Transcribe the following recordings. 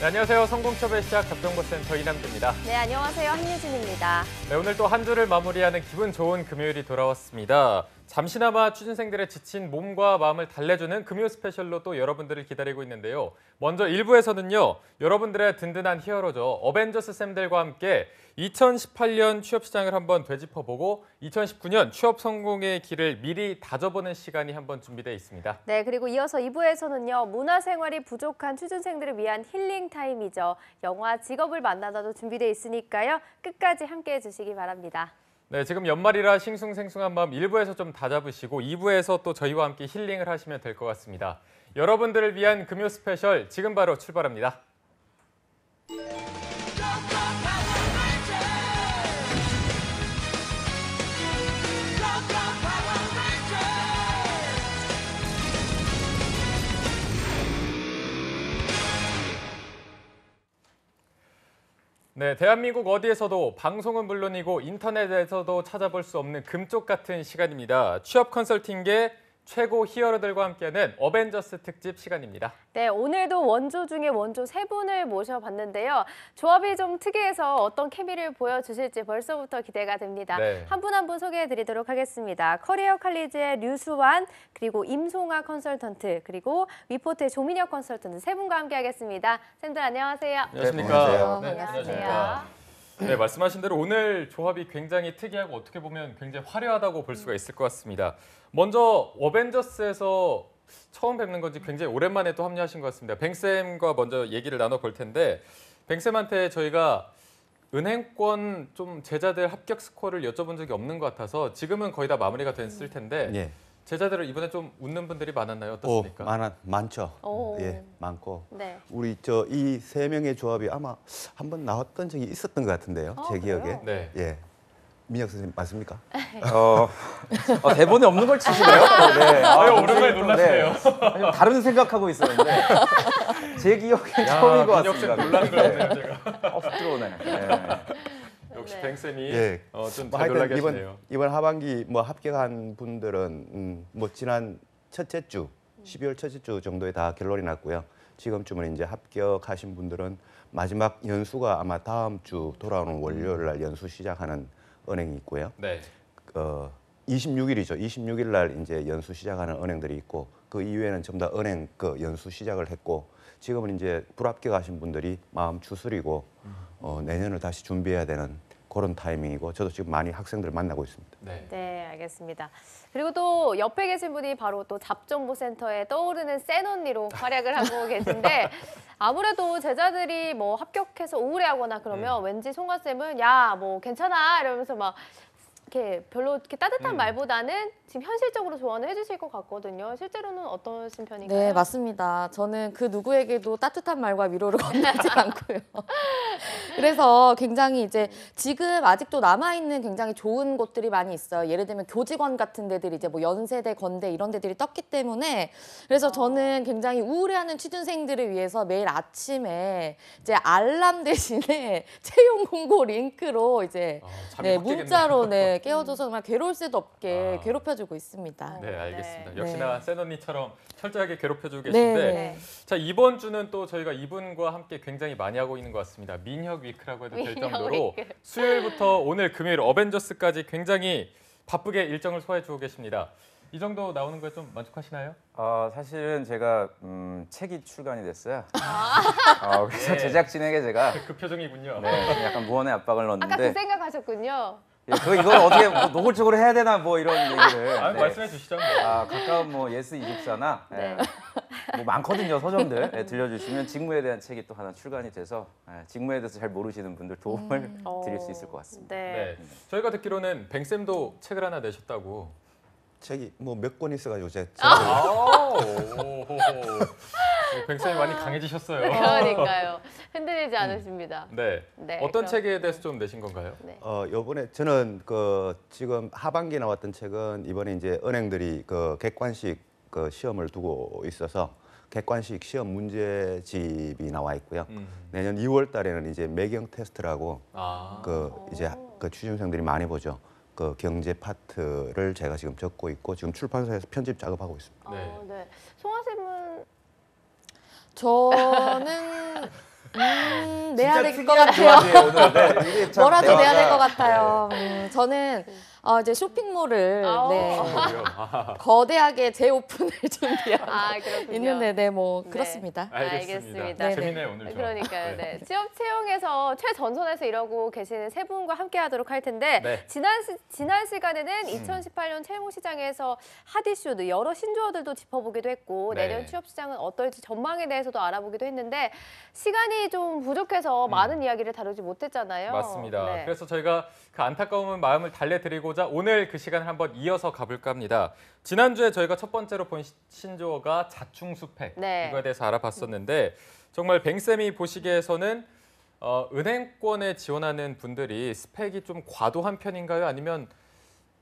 네, 안녕하세요. 성공섭의 시작 접정보센터 이남주입니다. 네, 안녕하세요. 한유진입니다. 네, 오늘 또 한 주를 마무리하는 기분 좋은 금요일이 돌아왔습니다. 잠시나마 취준생들의 지친 몸과 마음을 달래주는 금요 스페셜로 또 여러분들을 기다리고 있는데요. 먼저 1부에서는요. 여러분들의 든든한 히어로죠. 어벤져스 쌤들과 함께 2018년 취업시장을 한번 되짚어보고 2019년 취업 성공의 길을 미리 다져보는 시간이 한번 준비되어 있습니다. 네, 그리고 이어서 2부에서는요. 문화생활이 부족한 취준생들을 위한 힐링 타임이죠. 영화, 직업을 만나다도 준비되어 있으니까요. 끝까지 함께해 주시기 바랍니다. 네, 지금 연말이라 싱숭생숭한 마음 1부에서 좀 다잡으시고 2부에서 또 저희와 함께 힐링을 하시면 될 것 같습니다. 여러분들을 위한 금요 스페셜 지금 바로 출발합니다. 네, 대한민국 어디에서도 방송은 물론이고 인터넷에서도 찾아볼 수 없는 금쪽 같은 시간입니다. 취업 컨설팅계 최고 히어로들과 함께하는 어벤져스 특집 시간입니다. 네, 오늘도 원조 중에 원조 세 분을 모셔봤는데요. 조합이 좀 특이해서 어떤 케미를 보여주실지 벌써부터 기대가 됩니다. 네. 한 분 한 분 소개해드리도록 하겠습니다. 커리어 칼리지의 류수환, 그리고 임송아 컨설턴트, 그리고 위포트의 조민혁 컨설턴트 세 분과 함께하겠습니다. 쌤들 안녕하세요. 안녕하십니까. 네, 반갑습니다. 네, 말씀하신 대로 오늘 조합이 굉장히 특이하고 어떻게 보면 굉장히 화려하다고 볼 수가 있을 것 같습니다. 먼저 어벤져스에서 처음 뵙는 건지 굉장히 오랜만에 또 합류하신 것 같습니다. 뱅쌤과 먼저 얘기를 나눠볼 텐데 뱅쌤한테 저희가 은행권 좀 제자들 합격 스코어를 여쭤본 적이 없는 것 같아서 지금은 거의 다 마무리가 됐을 텐데 예. 제자들을 이번에 좀 웃는 분들이 많았나요? 어떻습니까? 많죠. 오. 예, 많고. 네. 우리 이 세 명의 조합이 아마 한번 나왔던 적이 있었던 것 같은데요. 제 기억에. 그래요? 네. 예. 민혁 선생님 맞습니까? 대본에 없는 걸 치시네요. 네. 아유, 오랜만에 놀라시네요. 네. 다른 생각하고 있었는데 제 기억에 처음인 것 같습니다. 놀란 거였네요, 제가. 훅 들어오네. 네. 역시 네. 뱅쌤이 예. 좀 뭐 잘 놀라게 하여튼 하시네요. 이번 하반기 뭐 합격한 분들은 뭐 지난 첫째 주, 12월 첫째 주 정도에 다 결론이 났고요. 지금쯤은 이제 합격하신 분들은 마지막 연수가 아마 다음 주 돌아오는 월요일 날 연수 시작하는 은행이 있고요. 네. 26일이죠. 26일 날 이제 연수 시작하는 은행들이 있고 그 이후에는 전부 다 은행 연수 시작을 했고 지금은 이제 불합격하신 분들이 마음 추스리고 내년을 다시 준비해야 되는 그런 타이밍이고 저도 지금 많이 학생들을 만나고 있습니다. 네. 네, 알겠습니다. 그리고 또 옆에 계신 분이 바로 또 잡정보센터에 떠오르는 센 언니로 활약을 하고 계신데 아무래도 제자들이 뭐 합격해서 우울해하거나 그러면 왠지 송아 쌤은 야, 뭐 괜찮아 이러면서 막 이렇게 별로 이렇게 따뜻한 말보다는 지금 현실적으로 조언을 해주실 것 같거든요. 실제로는 어떠신 편인가요? 네, 맞습니다. 저는 그 누구에게도 따뜻한 말과 위로를 건네지 않고요. 그래서 굉장히 이제 지금 아직도 남아있는 굉장히 좋은 곳들이 많이 있어요. 예를 들면 교직원 같은 데들이 이제 뭐 연세대, 건대 이런 데들이 떴기 때문에 그래서 저는 굉장히 우울해하는 취준생들을 위해서 매일 아침에 이제 알람 대신에 채용 공고 링크로 이제 잠이 네, 확 깨겠네요. 문자로 네, 깨워줘서 정말 괴로울 새도 없게 아. 괴롭혀주고 있습니다. 네, 알겠습니다. 네. 역시나 센 언니처럼 철저하게 괴롭혀주고 네. 계신데 네. 자, 이번 주는 또 저희가 이분과 함께 굉장히 많이 하고 있는 것 같습니다. 민혁 위크라고 해도 될 민혁 정도로 위크. 수요일부터 오늘 금요일 어벤져스까지 굉장히 바쁘게 일정을 소화해주고 계십니다. 이 정도 나오는 거에 좀 만족하시나요? 사실은 제가 책이 출간이 됐어요. 그래서 네. 제작진에게 제가 그 표정이군요. 좀 약간 무언의 압박을 아까 그 넣었는데 생각하셨군요. 이걸 어떻게 뭐 노골적으로 해야 되나 뭐 이런 얘기를 아, 네. 말씀해 주시죠. 뭐. 가까운 뭐 예스 이집사나 네. 뭐 많거든요 서점들 들려주시면 직무에 대한 책이 또 하나 출간이 돼서 직무에 대해서 잘 모르시는 분들 도움을 드릴 수 있을 것 같습니다. 네. 네. 저희가 듣기로는 뱅쌤도 책을 하나 내셨다고. 책이 뭐 몇 권 있어가지고 제가 뱅쌤이 많이 강해지셨어요. 그러니까요. 흔들리지 않으십니다. 네. 네, 어떤 그럼- 책에 대해서 좀 내신 건가요? 네. 요번에 저는 지금 하반기에 나왔던 책은 이번에 이제 은행들이 객관식 시험을 두고 있어서 객관식 시험 문제집이 나와 있고요. 내년 2월 달에는 이제 매경 테스트라고 이제 취준생들이 많이 보죠. 경제 파트를 제가 지금 적고 있고 지금 출판사에서 편집 작업하고 있습니다. 네. 네. 송아 쌤은 저는 내야 될 것 특이한 같아요. 조합이에요, 오늘. 네, 이게 참 뭐라도 내야 될 것 대화가- 같아요. 저는 이제 쇼핑몰을 아우. 네, 아, 거대하게 재오픈을 준비하고 아, 그렇군요. 있는데 네, 뭐 네. 그렇습니다. 알겠습니다. 재밌네요 오늘 좀. 그러니까요. 네. 취업 채용에서 최전선에서 일하고 계시는 세 분과 함께하도록 할 텐데 네. 지난 시간에는 2018년 채용 시장에서 핫 이슈들 여러 신조어들도 짚어보기도 했고 네. 내년 취업 시장은 어떨지 전망에 대해서도 알아보기도 했는데 시간이 좀 부족해서 많은 이야기를 다루지 못했잖아요. 맞습니다. 네. 그래서 저희가 그 안타까운 마음을 달래드리고자 오늘 그 시간을 한번 이어서 가볼까 합니다. 지난주에 저희가 첫 번째로 본 신조어가 자충수팩 네. 이거에 대해서 알아봤었는데 정말 뱅쌤이 보시기에서는 은행권에 지원하는 분들이 스펙이 좀 과도한 편인가요? 아니면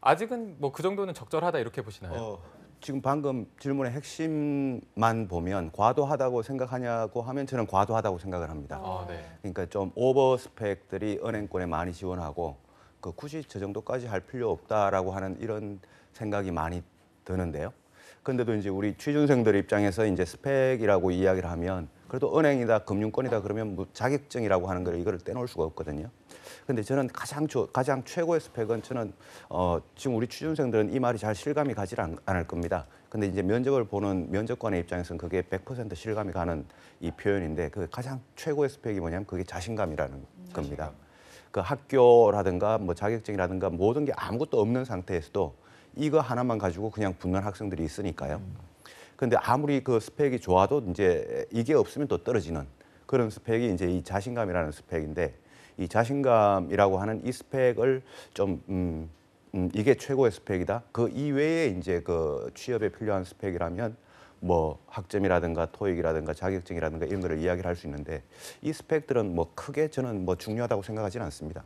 아직은 뭐 그 정도는 적절하다 이렇게 보시나요? 지금 방금 질문의 핵심만 보면 과도하다고 생각하냐고 하면 저는 과도하다고 생각을 합니다. 아, 네. 그러니까 좀 오버 스펙들이 은행권에 많이 지원하고 굳이 저 정도까지 할 필요 없다라고 하는 이런 생각이 많이 드는데요. 그런데도 이제 우리 취준생들 입장에서 이제 스펙이라고 이야기를 하면 그래도 은행이다 금융권이다 그러면 뭐 자격증이라고 하는 걸 이거를 떼놓을 수가 없거든요. 근데 저는 가장 최고의 스펙은 저는 지금 우리 취준생들은 이 말이 잘 실감이 가지 않을 겁니다. 근데 이제 면접을 보는 면접관의 입장에서는 그게 100% 실감이 가는 이 표현인데 그 가장 최고의 스펙이 뭐냐면 그게 자신감이라는 겁니다. 그 학교라든가 뭐 자격증이라든가 모든 게 아무것도 없는 상태에서도 이거 하나만 가지고 그냥 붙는 학생들이 있으니까요. 근데 아무리 그 스펙이 좋아도 이제 이게 없으면 또 떨어지는 그런 스펙이 이제 이 자신감이라는 스펙인데 이 자신감이라고 하는 이 스펙을 좀 이게 최고의 스펙이다. 그 이외에 이제 그 취업에 필요한 스펙이라면 뭐 학점이라든가 토익이라든가 자격증이라든가 이런 거를 이야기를 할 수 있는데 이 스펙들은 뭐 크게 저는 뭐 중요하다고 생각하지는 않습니다.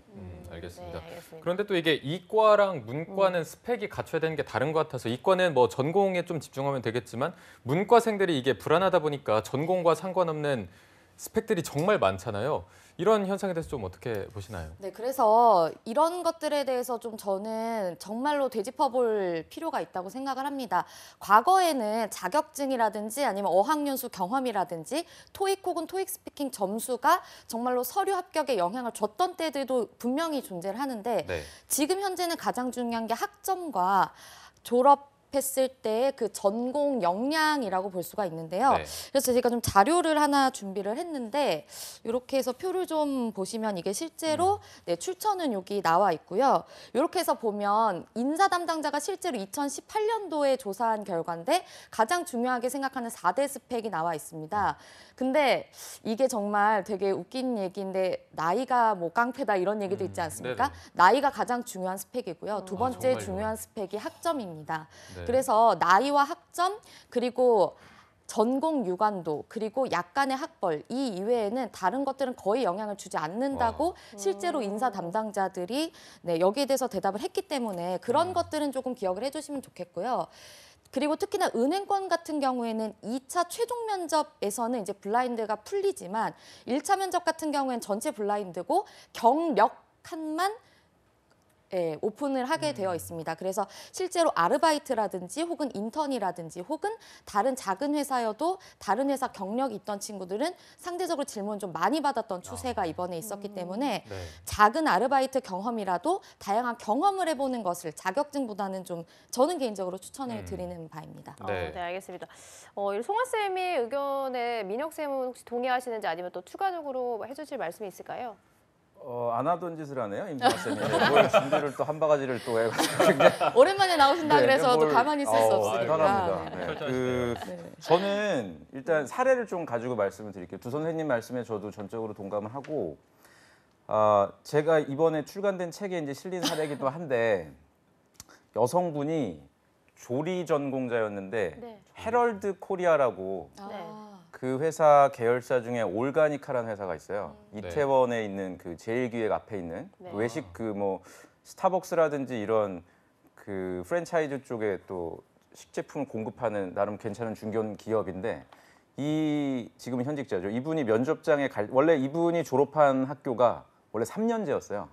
알겠습니다. 네, 알겠습니다. 그런데 또 이게 이과랑 문과는 스펙이 갖춰야 되는 게 다른 것 같아서 이과는 뭐 전공에 좀 집중하면 되겠지만 문과생들이 이게 불안하다 보니까 전공과 상관없는 스펙들이 정말 많잖아요. 이런 현상에 대해서 좀 어떻게 보시나요? 네, 그래서 이런 것들에 대해서 좀 저는 정말로 되짚어볼 필요가 있다고 생각을 합니다. 과거에는 자격증이라든지 아니면 어학연수 경험이라든지 토익 혹은 토익 스피킹 점수가 정말로 서류 합격에 영향을 줬던 때들도 분명히 존재를 하는데 네. 지금 현재는 가장 중요한 게 학점과 졸업했을 때의 그 전공 역량이라고 볼 수가 있는데요. 네. 그래서 제가 좀 자료를 하나 준비를 했는데 이렇게 해서 표를 좀 보시면 이게 실제로 네, 출처는 여기 나와 있고요. 이렇게 해서 보면 인사 담당자가 실제로 2018년도에 조사한 결과인데 가장 중요하게 생각하는 4대 스펙이 나와 있습니다. 근데 이게 정말 되게 웃긴 얘기인데 나이가 뭐 깡패다 이런 얘기도 있지 않습니까? 네네. 나이가 가장 중요한 스펙이고요. 두 번째 정말요? 중요한 스펙이 학점입니다. 네. 그래서 나이와 학점 그리고 전공 유관도 그리고 약간의 학벌 이 이외에는 다른 것들은 거의 영향을 주지 않는다고 실제로 인사 담당자들이 네, 여기에 대해서 대답을 했기 때문에 그런 것들은 조금 기억을 해주시면 좋겠고요. 그리고 특히나 은행권 같은 경우에는 2차 최종 면접에서는 이제 블라인드가 풀리지만 1차 면접 같은 경우에는 전체 블라인드고 경력 칸만 예, 오픈을 하게 되어 있습니다. 그래서 실제로 아르바이트라든지 혹은 인턴이라든지 혹은 다른 작은 회사여도 다른 회사 경력이 있던 친구들은 상대적으로 질문 좀 많이 받았던 추세가 이번에 있었기 때문에 네. 작은 아르바이트 경험이라도 다양한 경험을 해보는 것을 자격증보다는 좀 저는 개인적으로 추천을 드리는 바입니다. 네. 네, 알겠습니다. 이 송아 쌤이 의견에 민혁 쌤은 혹시 동의하시는지 아니면 또 추가적으로 해주실 말씀이 있을까요? 안 하던 짓을 하네요, 임진아 쌤이. 뭘 준비를 또 한 바가지를 또 해가지고 굉장히 오랜만에 나오신다 그래서 또 뭘- 가만히 있을 수 없으니까. 대단합니다. 네. 네. 저는 일단 사례를 좀 가지고 말씀을 드릴게요. 두 선생님 말씀에 저도 전적으로 동감을 하고, 제가 이번에 출간된 책에 이제 실린 사례이기도 한데 여성분이 조리 전공자였는데 네. 헤럴드 코리아라고 아. 그 회사 계열사 중에 올가니카라는 회사가 있어요. 네. 이태원에 있는 그 제일기획 앞에 있는 네. 외식 그 뭐 스타벅스라든지 이런 그 프랜차이즈 쪽에 또 식제품을 공급하는 나름 괜찮은 중견 기업인데 이 지금은 현직자죠. 이분이 면접장에 원래 이분이 졸업한 학교가 원래 3년제였어요.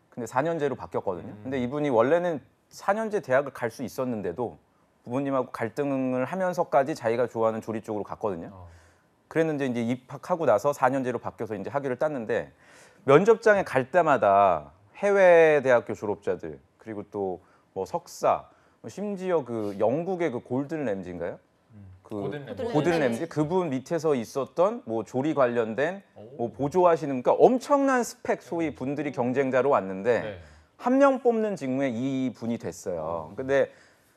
근데 4년제로 바뀌었거든요. 근데 이분이 원래는 4년제 대학을 갈 수 있었는데도 부모님하고 갈등을 하면서까지 자기가 좋아하는 조리 쪽으로 갔거든요. 그랬는데 이제 입학하고 나서 4년제로 바뀌어서 이제 학위를 땄는데 면접장에 갈 때마다 해외 대학교 졸업자들 그리고 또 뭐 석사 심지어 그 영국의 그 골든 램지인가요? 그 고든 램지. 고든 램지 그분 밑에서 있었던 뭐 조리 관련된 뭐 보조하시는 그러니까 엄청난 스펙 소위 분들이 경쟁자로 왔는데 네. 한 명 뽑는 직무에 이 분이 됐어요. 근데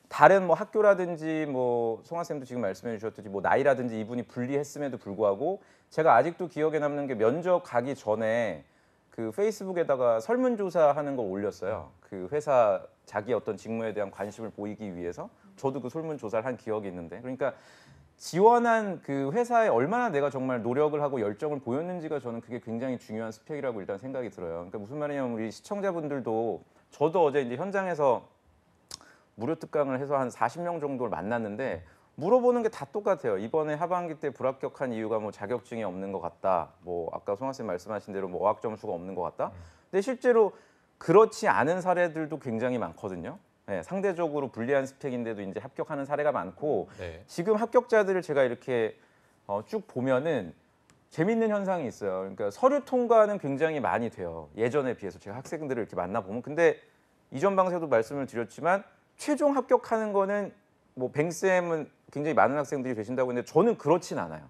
다른 뭐 학교라든지 뭐 송아 쌤도 지금 말씀해 주셨듯이 뭐 나이라든지 이분이 불리했음에도 불구하고 제가 아직도 기억에 남는 게 면접 가기 전에 그 페이스북에다가 설문조사하는 걸 올렸어요. 그 회사 자기 어떤 직무에 대한 관심을 보이기 위해서 저도 그 설문조사를 한 기억이 있는데 그러니까 지원한 그 회사에 얼마나 내가 정말 노력을 하고 열정을 보였는지가 저는 그게 굉장히 중요한 스펙이라고 일단 생각이 들어요. 그러니까 무슨 말이냐면 우리 시청자분들도 저도 어제 이제 현장에서 무료 특강을 해서 한 40명 정도를 만났는데 물어보는 게 다 똑같아요. 이번에 하반기 때 불합격한 이유가 뭐 자격증이 없는 것 같다. 뭐 아까 송아 쌤 말씀하신 대로 뭐 어학 점수가 없는 것 같다. 근데 실제로 그렇지 않은 사례들도 굉장히 많거든요. 네, 상대적으로 불리한 스펙인데도 이제 합격하는 사례가 많고 네. 지금 합격자들을 제가 이렇게 쭉 보면은 재밌는 현상이 있어요. 그러니까 서류 통과는 굉장히 많이 돼요. 예전에 비해서 제가 학생들을 이렇게 만나보면 근데 이전 방송에도 말씀을 드렸지만 최종 합격하는 거는 뭐 뱅쌤은 굉장히 많은 학생들이 계신다고 했는데 저는 그렇진 않아요.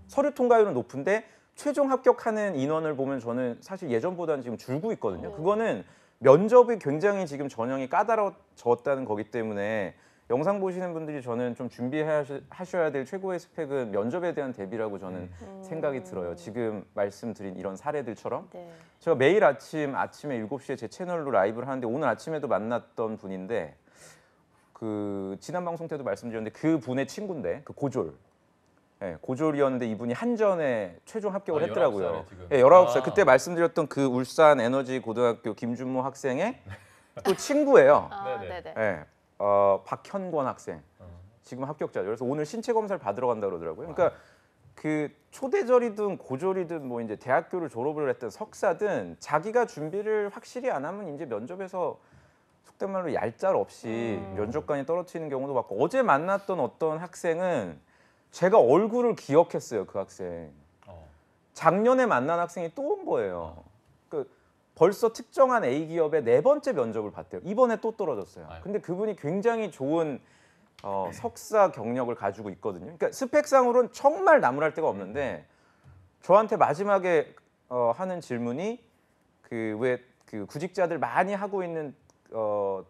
서류 통과율은 높은데 최종 합격하는 인원을 보면 저는 사실 예전보다는 지금 줄고 있거든요. 그거는 면접이 굉장히 지금 전형이 까다로워졌다는 거기 때문에 영상 보시는 분들이 저는 좀 준비하셔야 될 최고의 스펙은 면접에 대한 대비라고 저는 생각이 들어요. 지금 말씀드린 이런 사례들처럼. 네. 제가 매일 아침에 7시에 제 채널로 라이브를 하는데 오늘 아침에도 만났던 분인데 그 지난 방송 때도 말씀드렸는데 그 분의 친구인데 그 고졸. 예, 고졸이었는데 이분이 한전에 최종 합격을 19 했더라고요. 살에 지금. 예, 19살. 아. 그때 말씀드렸던 그 울산 에너지 고등학교 김준모 학생의 또 친구예요. 아, 네네. 네네. 예. 박현권 학생. 지금 합격자죠. 그래서 오늘 신체 검사를 받으러 간다고 그러더라고요. 그러니까 그 초대졸이든 고졸이든 뭐 이제 대학교를 졸업을 했든 석사든 자기가 준비를 확실히 안 하면 이제 면접에서 속된 말로 얄짤 없이 면접관이 떨어뜨리는 경우도 많고 어제 만났던 어떤 학생은 제가 얼굴을 기억했어요. 그 학생. 작년에 만난 학생이 또 온 거예요. 그 벌써 특정한 A 기업의 4번째 면접을 봤대요. 이번에 또 떨어졌어요. 아이고. 근데 그분이 굉장히 좋은 석사 경력을 가지고 있거든요. 그러니까 스펙상으로는 정말 나무랄 데가 없는데 저한테 마지막에 하는 질문이 그 왜 그 구직자들 많이 하고 있는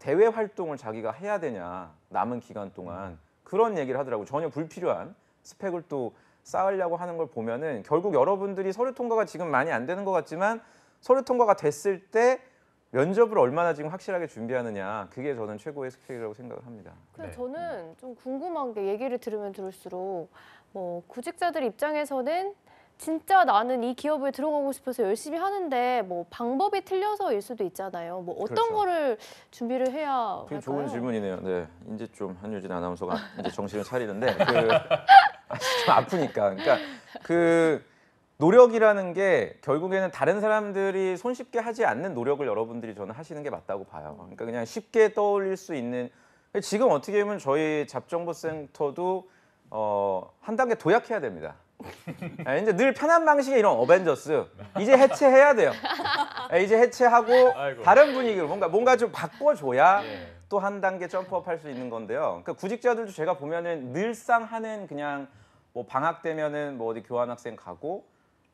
대외 활동을 자기가 해야 되냐 남은 기간 동안 그런 얘기를 하더라고요. 전혀 불필요한 스펙을 또 쌓으려고 하는 걸 보면은 결국 여러분들이 서류 통과가 지금 많이 안 되는 것 같지만 서류 통과가 됐을 때 면접을 얼마나 지금 확실하게 준비하느냐 그게 저는 최고의 스펙이라고 생각을 합니다. 근데 네. 저는 좀 궁금한 게 얘기를 들으면 들을수록 뭐 구직자들 입장에서는 진짜 나는 이 기업에 들어가고 싶어서 열심히 하는데 뭐 방법이 틀려서일 수도 있잖아요. 뭐 어떤 그렇죠. 거를 준비를 해야 그게 할까요? 좋은 질문이네요. 네, 이제 좀 한유진 아나운서가 이제 정신을 차리는데 좀 아프니까. 그러니까 그 노력이라는 게 결국에는 다른 사람들이 손쉽게 하지 않는 노력을 여러분들이 저는 하시는 게 맞다고 봐요. 그러니까 그냥 쉽게 떠올릴 수 있는 지금 어떻게 보면 저희 잡정보센터도 한 단계 도약해야 됩니다. 이제 늘 편한 방식의 이런 어벤져스 이제 해체해야 돼요. 이제 해체하고 아이고. 다른 분위기로 뭔가 좀 바꿔줘야 예. 또 한 단계 점프업할 수 있는 건데요. 그러니까 구직자들도 제가 보면은 늘상 하는 그냥 뭐 방학 되면은 뭐 어디 교환학생 가고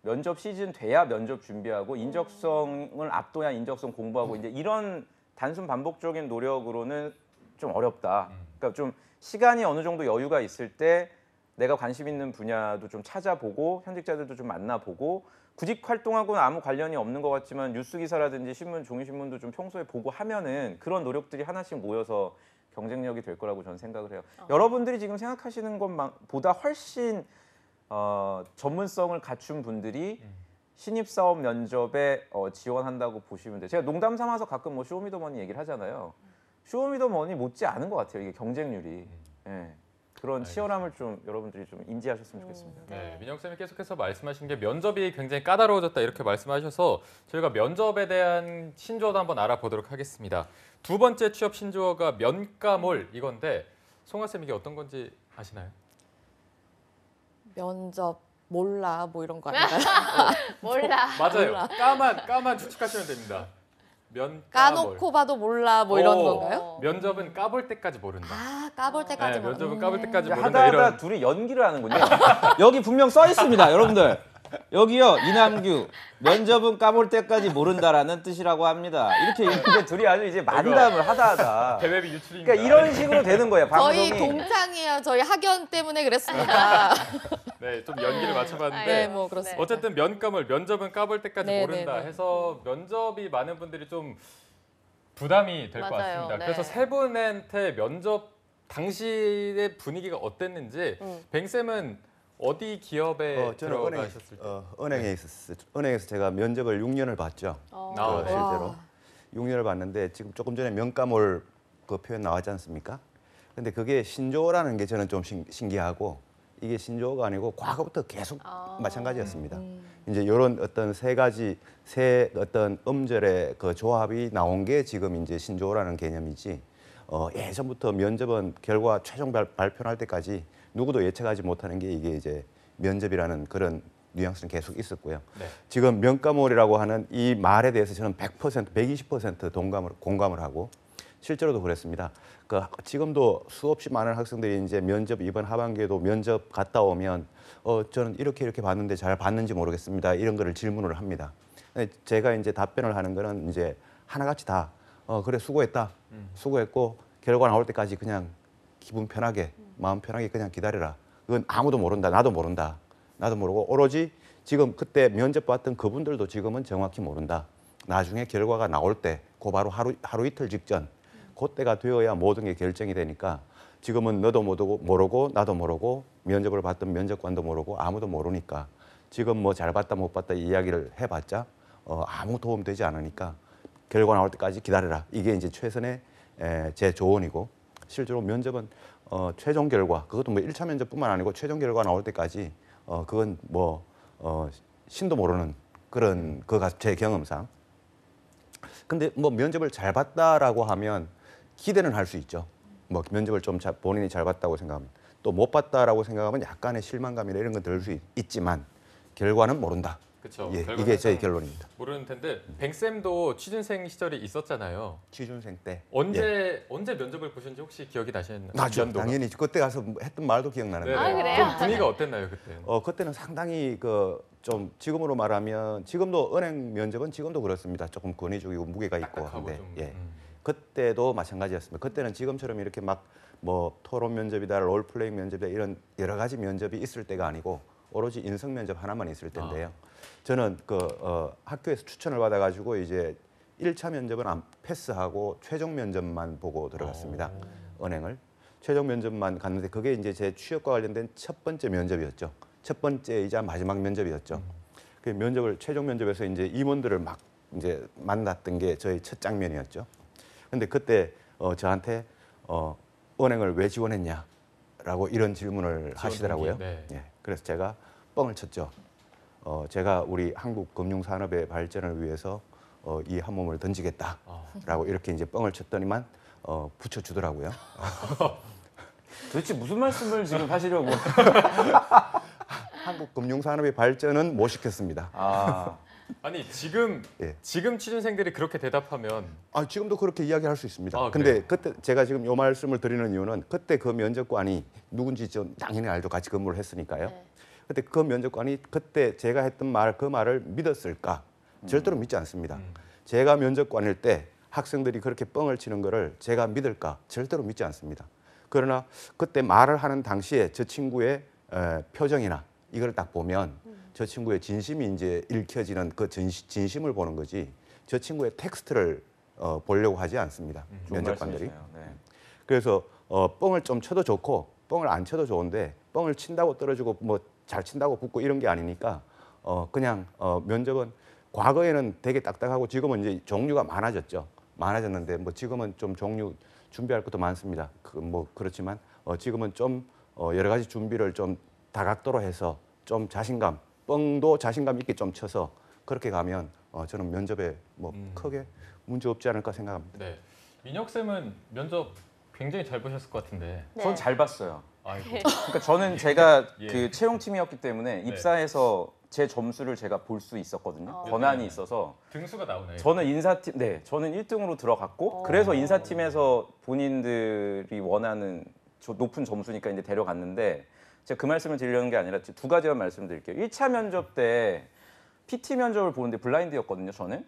면접 시즌 돼야 면접 준비하고 인적성을 압도해야 인적성 공부하고 이제 이런 단순 반복적인 노력으로는 좀 어렵다. 그러니까 좀 시간이 어느 정도 여유가 있을 때 내가 관심 있는 분야도 좀 찾아보고 현직자들도 좀 만나보고 구직 활동하고는 아무 관련이 없는 것 같지만 뉴스 기사라든지 신문, 종이 신문도 좀 평소에 보고 하면은 그런 노력들이 하나씩 모여서 경쟁력이 될 거라고 저는 생각을 해요. 여러분들이 지금 생각하시는 것보다 훨씬 전문성을 갖춘 분들이 신입사원 면접에 지원한다고 보시면 돼요. 제가 농담 삼아서 가끔 뭐 쇼미더머니 얘기를 하잖아요. 쇼미더머니 못지 않은 것 같아요. 이게 경쟁률이. 예. 그런 치열함을 좀 여러분들이 좀 인지하셨으면 좋겠습니다. 네, 민영 쌤이 계속해서 말씀하신 게 면접이 굉장히 까다로워졌다 이렇게 말씀하셔서 저희가 면접에 대한 신조어도 한번 알아보도록 하겠습니다. 두 번째 취업 신조어가 면가몰 이건데 송아 쌤 이게 어떤 건지 아시나요? 면접 몰라 뭐 이런 거 아닌가요? 몰라. 맞아요. 까만 추측하시면 됩니다. 까놓고 봐도 몰라 뭐 이런 오. 건가요? 면접은 까볼 때까지 모른다. 아 까볼 때까지 네, 면접은 모른다. 까볼 때까지 하다 모른다 하다 이런. 둘이 연기를 하는군요. 여기 분명 써 있습니다, 여러분들. 여기요, 이남규 면접은 까볼 때까지 모른다라는 뜻이라고 합니다. 이렇게 둘이 아주 이제 만담을 하다. 대외비 유출입니다. 그러니까 이런 식으로 되는 거예요, 방송이. 저희 동창이에요. 저희 학연 때문에 그랬습니다. 네, 좀 연기를 맞춰봤는데 네, 뭐 그렇습니다. 어쨌든 면접은 까볼 때까지 네, 모른다 네, 네. 해서 면접이 많은 분들이 좀 부담이 될 것 맞아요. 같습니다. 네. 그래서 세 분한테 면접 당시의 분위기가 어땠는지 뱅쌤은 어디 기업에 저는 들어가셨을 때? 은행에서 제가 면접을 6년을 봤죠. 네. 실제로 와. 6년을 봤는데 지금 조금 전에 명감올 그 표현 나왔지 않습니까? 근데 그게 신조어라는 게 저는 좀 신기하고 이게 신조어가 아니고 과거부터 계속 마찬가지였습니다. 이제 이런 어떤 세 어떤 음절의 그 조합이 나온 게 지금 이제 신조어라는 개념이지 예전부터 면접은 결과 최종 발표할 때까지 누구도 예측하지 못하는 게 이게 이제 면접이라는 그런 뉘앙스는 계속 있었고요. 네. 지금 명감올이라고 하는 이 말에 대해서 저는 100%, 120% 공감을 하고 실제로도 그랬습니다. 지금도 수없이 많은 학생들이 이제 면접 이번 하반기에도 면접 갔다 오면 저는 이렇게 봤는데 잘 봤는지 모르겠습니다. 이런 거를 질문을 합니다. 근데 제가 이제 답변을 하는 거는 이제 하나같이 다 그래 수고했다. 수고했고 결과 나올 때까지 그냥 기분 편하게 마음 편하게 그냥 기다려라. 그건 아무도 모른다. 나도 모른다. 나도 모르고 오로지 지금 그때 면접 봤던 그분들도 지금은 정확히 모른다. 나중에 결과가 나올 때 그 바로 하루 이틀 직전 그때가 되어야 모든 게 결정이 되니까 지금은 너도 모르고 나도 모르고 면접을 봤던 면접관도 모르고 아무도 모르니까 지금 뭐 잘 봤다 못 봤다 이야기를 해봤자 아무 도움 되지 않으니까 결과 나올 때까지 기다려라. 이게 이제 최선의 제 조언이고 실제로 면접은 최종 결과 그것도 뭐 1차 면접뿐만 아니고 최종 결과 나올 때까지 그건 뭐 신도 모르는 그런 그가 제 경험상. 근데 뭐 면접을 잘 봤다라고 하면 기대는 할 수 있죠. 뭐 면접을 좀 본인이 잘 봤다고 생각하면 또 못 봤다라고 생각하면 약간의 실망감이나 이런 건 들 수 있지만 결과는 모른다. 그렇죠. 예, 결과는 이게 제 항상 결론입니다. 모르는 텐데 뱅쌤도 취준생 시절이 있었잖아요. 취준생 때 언제 면접을 보셨는지 혹시 기억이 나시나요? 나죠. 연도가? 당연히 그때 가서 했던 말도 기억나는데. 네네. 그래요? 좀 분위기가 어땠나요 그때? 그때는 상당히 좀 지금으로 말하면 지금도 은행 면접은 지금도 그렇습니다. 조금 권위적이고 무게가 있고 딱딱하고 한데 좀, 예. 그때도 마찬가지였습니다. 그때는 지금처럼 이렇게 막 뭐 토론 면접이다, 롤플레잉 면접이다 이런 여러 가지 면접이 있을 때가 아니고 오로지 인성 면접 하나만 있을 때인데요. 저는 학교에서 추천을 받아가지고 이제 1차 면접은 패스하고 최종 면접만 보고 들어갔습니다. 은행을. 최종 면접만 갔는데 그게 이제 제 취업과 관련된 첫 번째 면접이었죠. 첫 번째이자 마지막 면접이었죠. 그 면접을 최종 면접에서 이제 임원들을 막 이제 만났던 게 저희 첫 장면이었죠. 근데 그때 저한테 은행을 왜 지원했냐라고 이런 질문을 하시더라고요. 네. 예, 그래서 제가 뻥을 쳤죠. 제가 우리 한국 금융 산업의 발전을 위해서 이 한 몸을 던지겠다라고 이렇게 이제 뻥을 쳤더니만 붙여주더라고요. 도대체 무슨 말씀을 지금 하시려고? 한국 금융 산업의 발전은 못 시켰습니다. 아니 지금 예. 취준생들이 그렇게 대답하면 지금도 그렇게 이야기할 수 있습니다. 아, 근데 그래요? 그때 제가 지금 요 말씀을 드리는 이유는 그때 그 면접관이 누군지 좀 당연히 알죠. 같이 근무를 했으니까요. 네. 근데 그 면접관이 그때 제가 했던 그 말을 믿었을까? 절대로 믿지 않습니다. 제가 면접관일 때 학생들이 그렇게 뻥을 치는 거를 제가 믿을까? 절대로 믿지 않습니다. 그러나 그때 말을 하는 당시에 저 친구의 표정이나 이걸 딱 보면 저 친구의 진심이 이제 읽혀지는 그 진심을 보는 거지 저 친구의 텍스트를 보려고 하지 않습니다. 면접관들이. 네. 그래서 뻥을 좀 쳐도 좋고 뻥을 안 쳐도 좋은데 뻥을 친다고 떨어지고 뭐 잘 친다고 붙고 이런 게 아니니까 그냥 면접은 과거에는 되게 딱딱하고 지금은 이제 종류가 많아졌죠. 많아졌는데 뭐 지금은 좀 종류 준비할 것도 많습니다. 뭐 그렇지만 지금은 좀 여러 가지 준비를 좀 다각도로 해서 좀 뻥도 자신감 있게 좀 쳐서 그렇게 가면 저는 면접에 뭐 크게 문제 없지 않을까 생각합니다. 네. 민혁 쌤은 면접 굉장히 잘 보셨을 것 같은데. 네. 전 잘 봤어요. 아이고. 그러니까 저는 제가 예. 그 채용팀이었기 때문에 입사해서 제 점수를 제가 볼 수 있었거든요. 권한이 있어서 등수가 나오나요? 저는 인사팀, 네, 저는 1등으로 들어갔고 그래서 인사팀에서 본인들이 원하는 높은 점수니까 이제 데려갔는데 제가 그 말씀을 드리려는 게 아니라 두 가지만 말씀드릴게요. 1차 면접 때 PT 면접을 보는데 블라인드였거든요, 저는.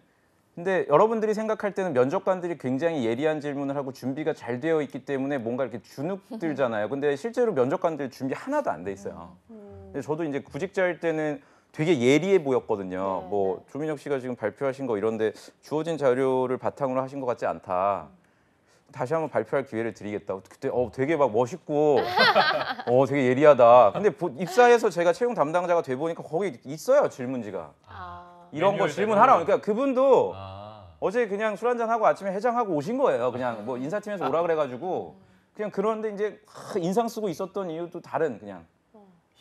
근데 여러분들이 생각할 때는 면접관들이 굉장히 예리한 질문을 하고 준비가 잘 되어 있기 때문에 뭔가 이렇게 주눅들잖아요. 근데 실제로 면접관들 준비 하나도 안 돼 있어요. 근데 저도 이제 구직자일 때는 되게 예리해 보였거든요. 네, 뭐 조민혁 씨가 지금 발표하신 거 이런데 주어진 자료를 바탕으로 하신 것 같지 않다. 다시 한번 발표할 기회를 드리겠다. 그때 되게 막 멋있고 되게 예리하다. 근데 입사해서 제가 채용 담당자가 돼 보니까 거기 있어요, 질문지가. 이런 거 매뉴얼대로. 질문하라. 그러니까 그분도 아. 어제 그냥 술 한잔 하고 아침에 해장하고 오신 거예요. 그냥 뭐 인사팀에서 오라 그래가지고 그냥 그런데 이제 인상 쓰고 있었던 이유도 다른 그냥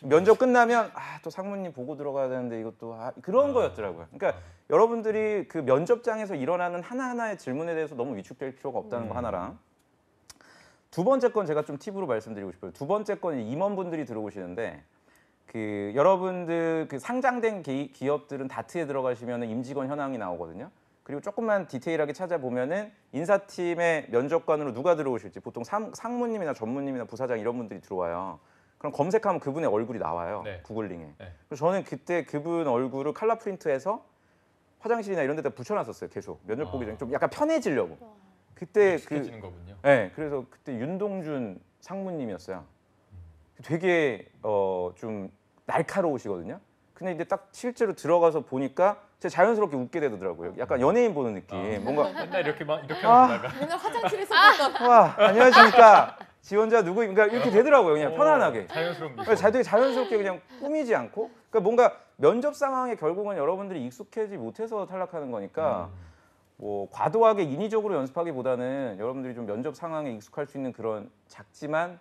면접 끝나면 또 상무님 보고 들어가야 되는데 이것도 그런 거였더라고요. 그러니까 여러분들이 그 면접장에서 일어나는 하나하나의 질문에 대해서 너무 위축될 필요가 없다는 거 하나랑 두 번째 건 제가 좀 팁으로 말씀드리고 싶어요. 두 번째 건 임원분들이 들어오시는데 그 여러분들 그 상장된 기업들은 다트에 들어가시면 임직원 현황이 나오거든요. 그리고 조금만 디테일하게 찾아보면은 인사팀의 면접관으로 누가 들어오실지 보통 상무님이나 전무님이나 부사장 이런 분들이 들어와요. 그럼 검색하면 그분의 얼굴이 나와요. 네. 구글링에. 네. 그래서 저는 그때 그분 얼굴을 칼라 프린트해서 화장실이나 이런 데다 붙여놨었어요. 계속 면접 보기 전에 좀 약간 편해지려고. 그때 익숙해지는 거군요. 네, 그래서 그때 윤동준 상무님이었어요. 되게 좀 날카로우시거든요. 근데 이제 딱 실제로 들어가서 보니까 제가 자연스럽게 웃게 되더라고요. 약간 연예인 보는 느낌. 뭔가 맨날 이렇게 하다가 맨날 화장실에서 보던 와 안녕하십니까 지원자 누구인가 이렇게 되더라고요. 그냥 편안하게. 자연스러운 미소. 되게 자연스럽게 그냥 꾸미지 않고. 그러니까 뭔가 면접 상황에 결국은 여러분들이 익숙해지 못해서 탈락하는 거니까 뭐 과도하게 인위적으로 연습하기보다는 여러분들이 좀 면접 상황에 익숙할 수 있는 그런 작지만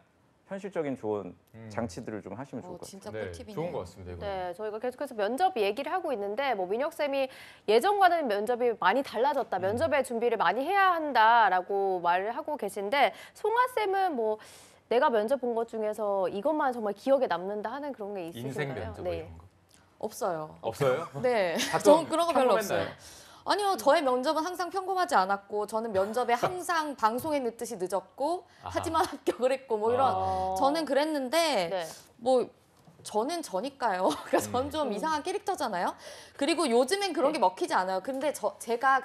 현실적인 좋은 장치들을 좀 하시면 좋을 것 같아요. 진짜 네, 꿀팁이네요. 좋은 것 같습니다. 이거. 네, 저희가 계속해서 면접 얘기를 하고 있는데 뭐 민혁 쌤이 예전과는 면접이 많이 달라졌다. 면접의 준비를 많이 해야 한다라고 말을 하고 계신데 송아 쌤은 뭐 내가 면접 본 것 중에서 이것만 정말 기억에 남는다 하는 그런 게 있으신가요? 인생 면접 뭐 이런 거. 없어요. 없어요? 네, 가끔 저는 그런 거 별로 평범했나요? 없어요. 아니요, 저의 면접은 항상 평범하지 않았고 저는 면접에 항상 방송에 늦듯이 늦었고 하지만 합격을 했고 뭐 이런 저는 그랬는데 네. 뭐 저는 저니까요. 그러니까 저는 좀 이상한 캐릭터잖아요. 그리고 요즘엔 그런 게 먹히지 않아요. 근데 제가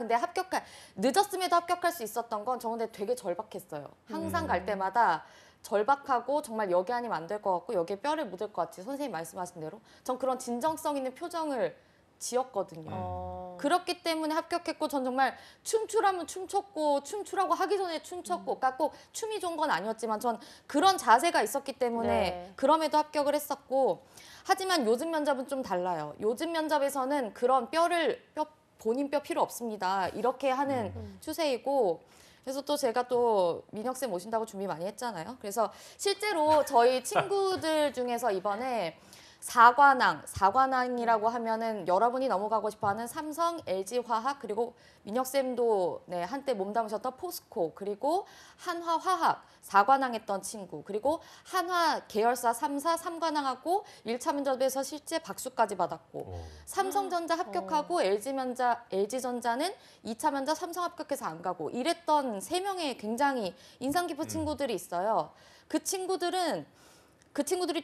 늦었음에도 합격할 수 있었던 건 저 근데 되게 절박했어요. 항상 갈 때마다 절박하고 정말 여기 아니면 안 될 것 같고 여기에 뼈를 묻을 것 같이 선생님 말씀하신 대로 전 그런 진정성 있는 표정을 지었거든요. 그렇기 때문에 합격했고 전 정말 춤추라면 춤췄고 춤추라고 하기 전에 춤췄고 그러니까 꼭 춤이 좋은 건 아니었지만 전 그런 자세가 있었기 때문에 네. 그럼에도 합격을 했었고 하지만 요즘 면접은 좀 달라요. 요즘 면접에서는 그런 본인 뼈 필요 없습니다. 이렇게 하는 추세이고 그래서 또 제가 또 민혁 쌤 오신다고 준비 많이 했잖아요. 그래서 실제로 저희 친구들 중에서 이번에 사관왕이라고 하면은 여러분이 넘어가고 싶어하는 삼성, LG화학 그리고 민혁 쌤도 네, 한때 몸담으셨던 포스코 그리고 한화화학 4관왕 했던 친구 그리고 한화 계열사 3사 3관왕하고 1차 면접에서 실제 박수까지 받았고 삼성전자 합격하고 LG전자는 2차 면접 삼성 합격해서 안 가고 이랬던 3명의 굉장히 인상 깊은 친구들이 있어요. 그 친구들이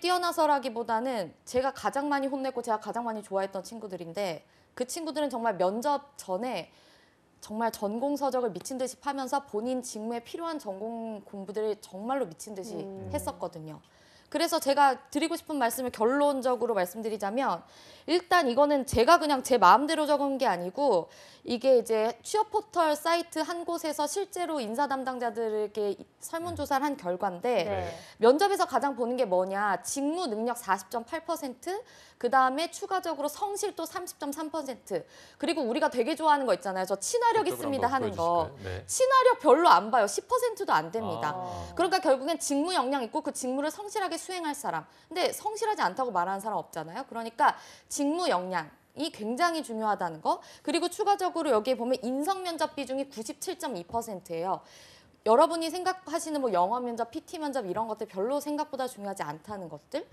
뛰어나서라기보다는 제가 가장 많이 혼냈고 제가 가장 많이 좋아했던 친구들인데 그 친구들은 정말 면접 전에 정말 전공 서적을 미친 듯이 파면서 본인 직무에 필요한 전공 공부들을 정말로 미친 듯이 했었거든요. 그래서 제가 드리고 싶은 말씀을 결론적으로 말씀드리자면 일단 이거는 제가 그냥 제 마음대로 적은 게 아니고 이게 이제 취업 포털 사이트 한 곳에서 실제로 인사 담당자들에게 설문조사를 한 결과인데 네. 면접에서 가장 보는 게 뭐냐 직무 능력 40.8% 그다음에 추가적으로 성실도 30.3% 그리고 우리가 되게 좋아하는 거 있잖아요. 저 친화력 그쪽으로 있습니다 한번 하는 거. 보여주실까요? 네. 친화력 별로 안 봐요. 10%도 안 됩니다. 아. 그러니까 결국엔 직무 역량 있고 그 직무를 성실하게 수행할 사람. 근데 성실하지 않다고 말하는 사람 없잖아요. 그러니까 직무 역량이 굉장히 중요하다는 거. 그리고 추가적으로 여기에 보면 인성 면접 비중이 97.2%예요. 여러분이 생각하시는 뭐 영어 면접, PT 면접 이런 것들 별로 생각보다 중요하지 않다는 것들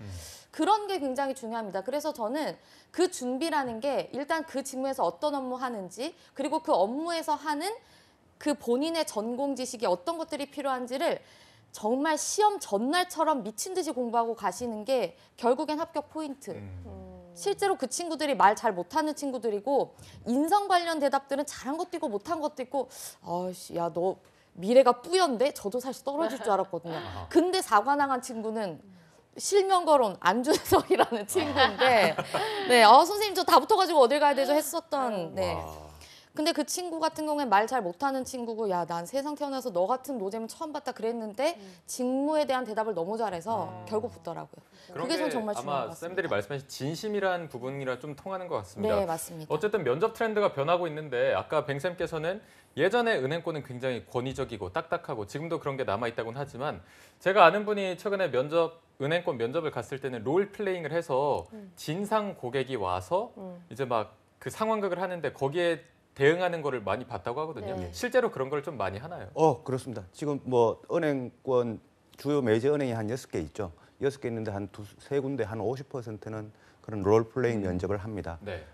그런 게 굉장히 중요합니다. 그래서 저는 그 준비라는 게 일단 그 직무에서 어떤 업무 하는지 그리고 그 업무에서 하는 그 본인의 전공 지식이 어떤 것들이 필요한지를 정말 시험 전날처럼 미친 듯이 공부하고 가시는 게 결국엔 합격 포인트. 실제로 그 친구들이 말 잘 못하는 친구들이고 인성 관련 대답들은 잘한 것도 있고 못한 것도 있고 아씨 야 너 미래가 뿌연데 저도 사실 떨어질 줄 알았거든요. 근데 사과 나간 친구는 실명거론 안준석이라는 친구인데 네, 선생님 저 다 붙어가지고 어딜 가야 되죠 했었던 네. 근데 그 친구 같은 경우에 말 잘 못하는 친구고 야 난 세상 태어나서 너 같은 노잼은 처음 봤다 그랬는데 직무에 대한 대답을 너무 잘해서 결국 붙더라고요. 그게 전 정말 중요한 것 아마 같습니다. 쌤들이 말씀하신 진심이란 부분이랑 좀 통하는 것 같습니다. 네 맞습니다. 어쨌든 면접 트렌드가 변하고 있는데 아까 뱅쌤께서는 예전에 은행권은 굉장히 권위적이고 딱딱하고 지금도 그런 게 남아있다고는 하지만 제가 아는 분이 최근에 은행권 면접을 갔을 때는 롤 플레잉을 해서 진상 고객이 와서 이제 막 그 상황극을 하는데 거기에 대응하는 거를 많이 봤다고 하거든요. 네. 실제로 그런 걸 좀 많이 하나요? 그렇습니다. 지금 뭐 은행권 주요 메이저 은행이 한 6개 있죠. 6개 있는데 한 세 군데 한 50%는 그런 롤플레잉 면접을 합니다. 네.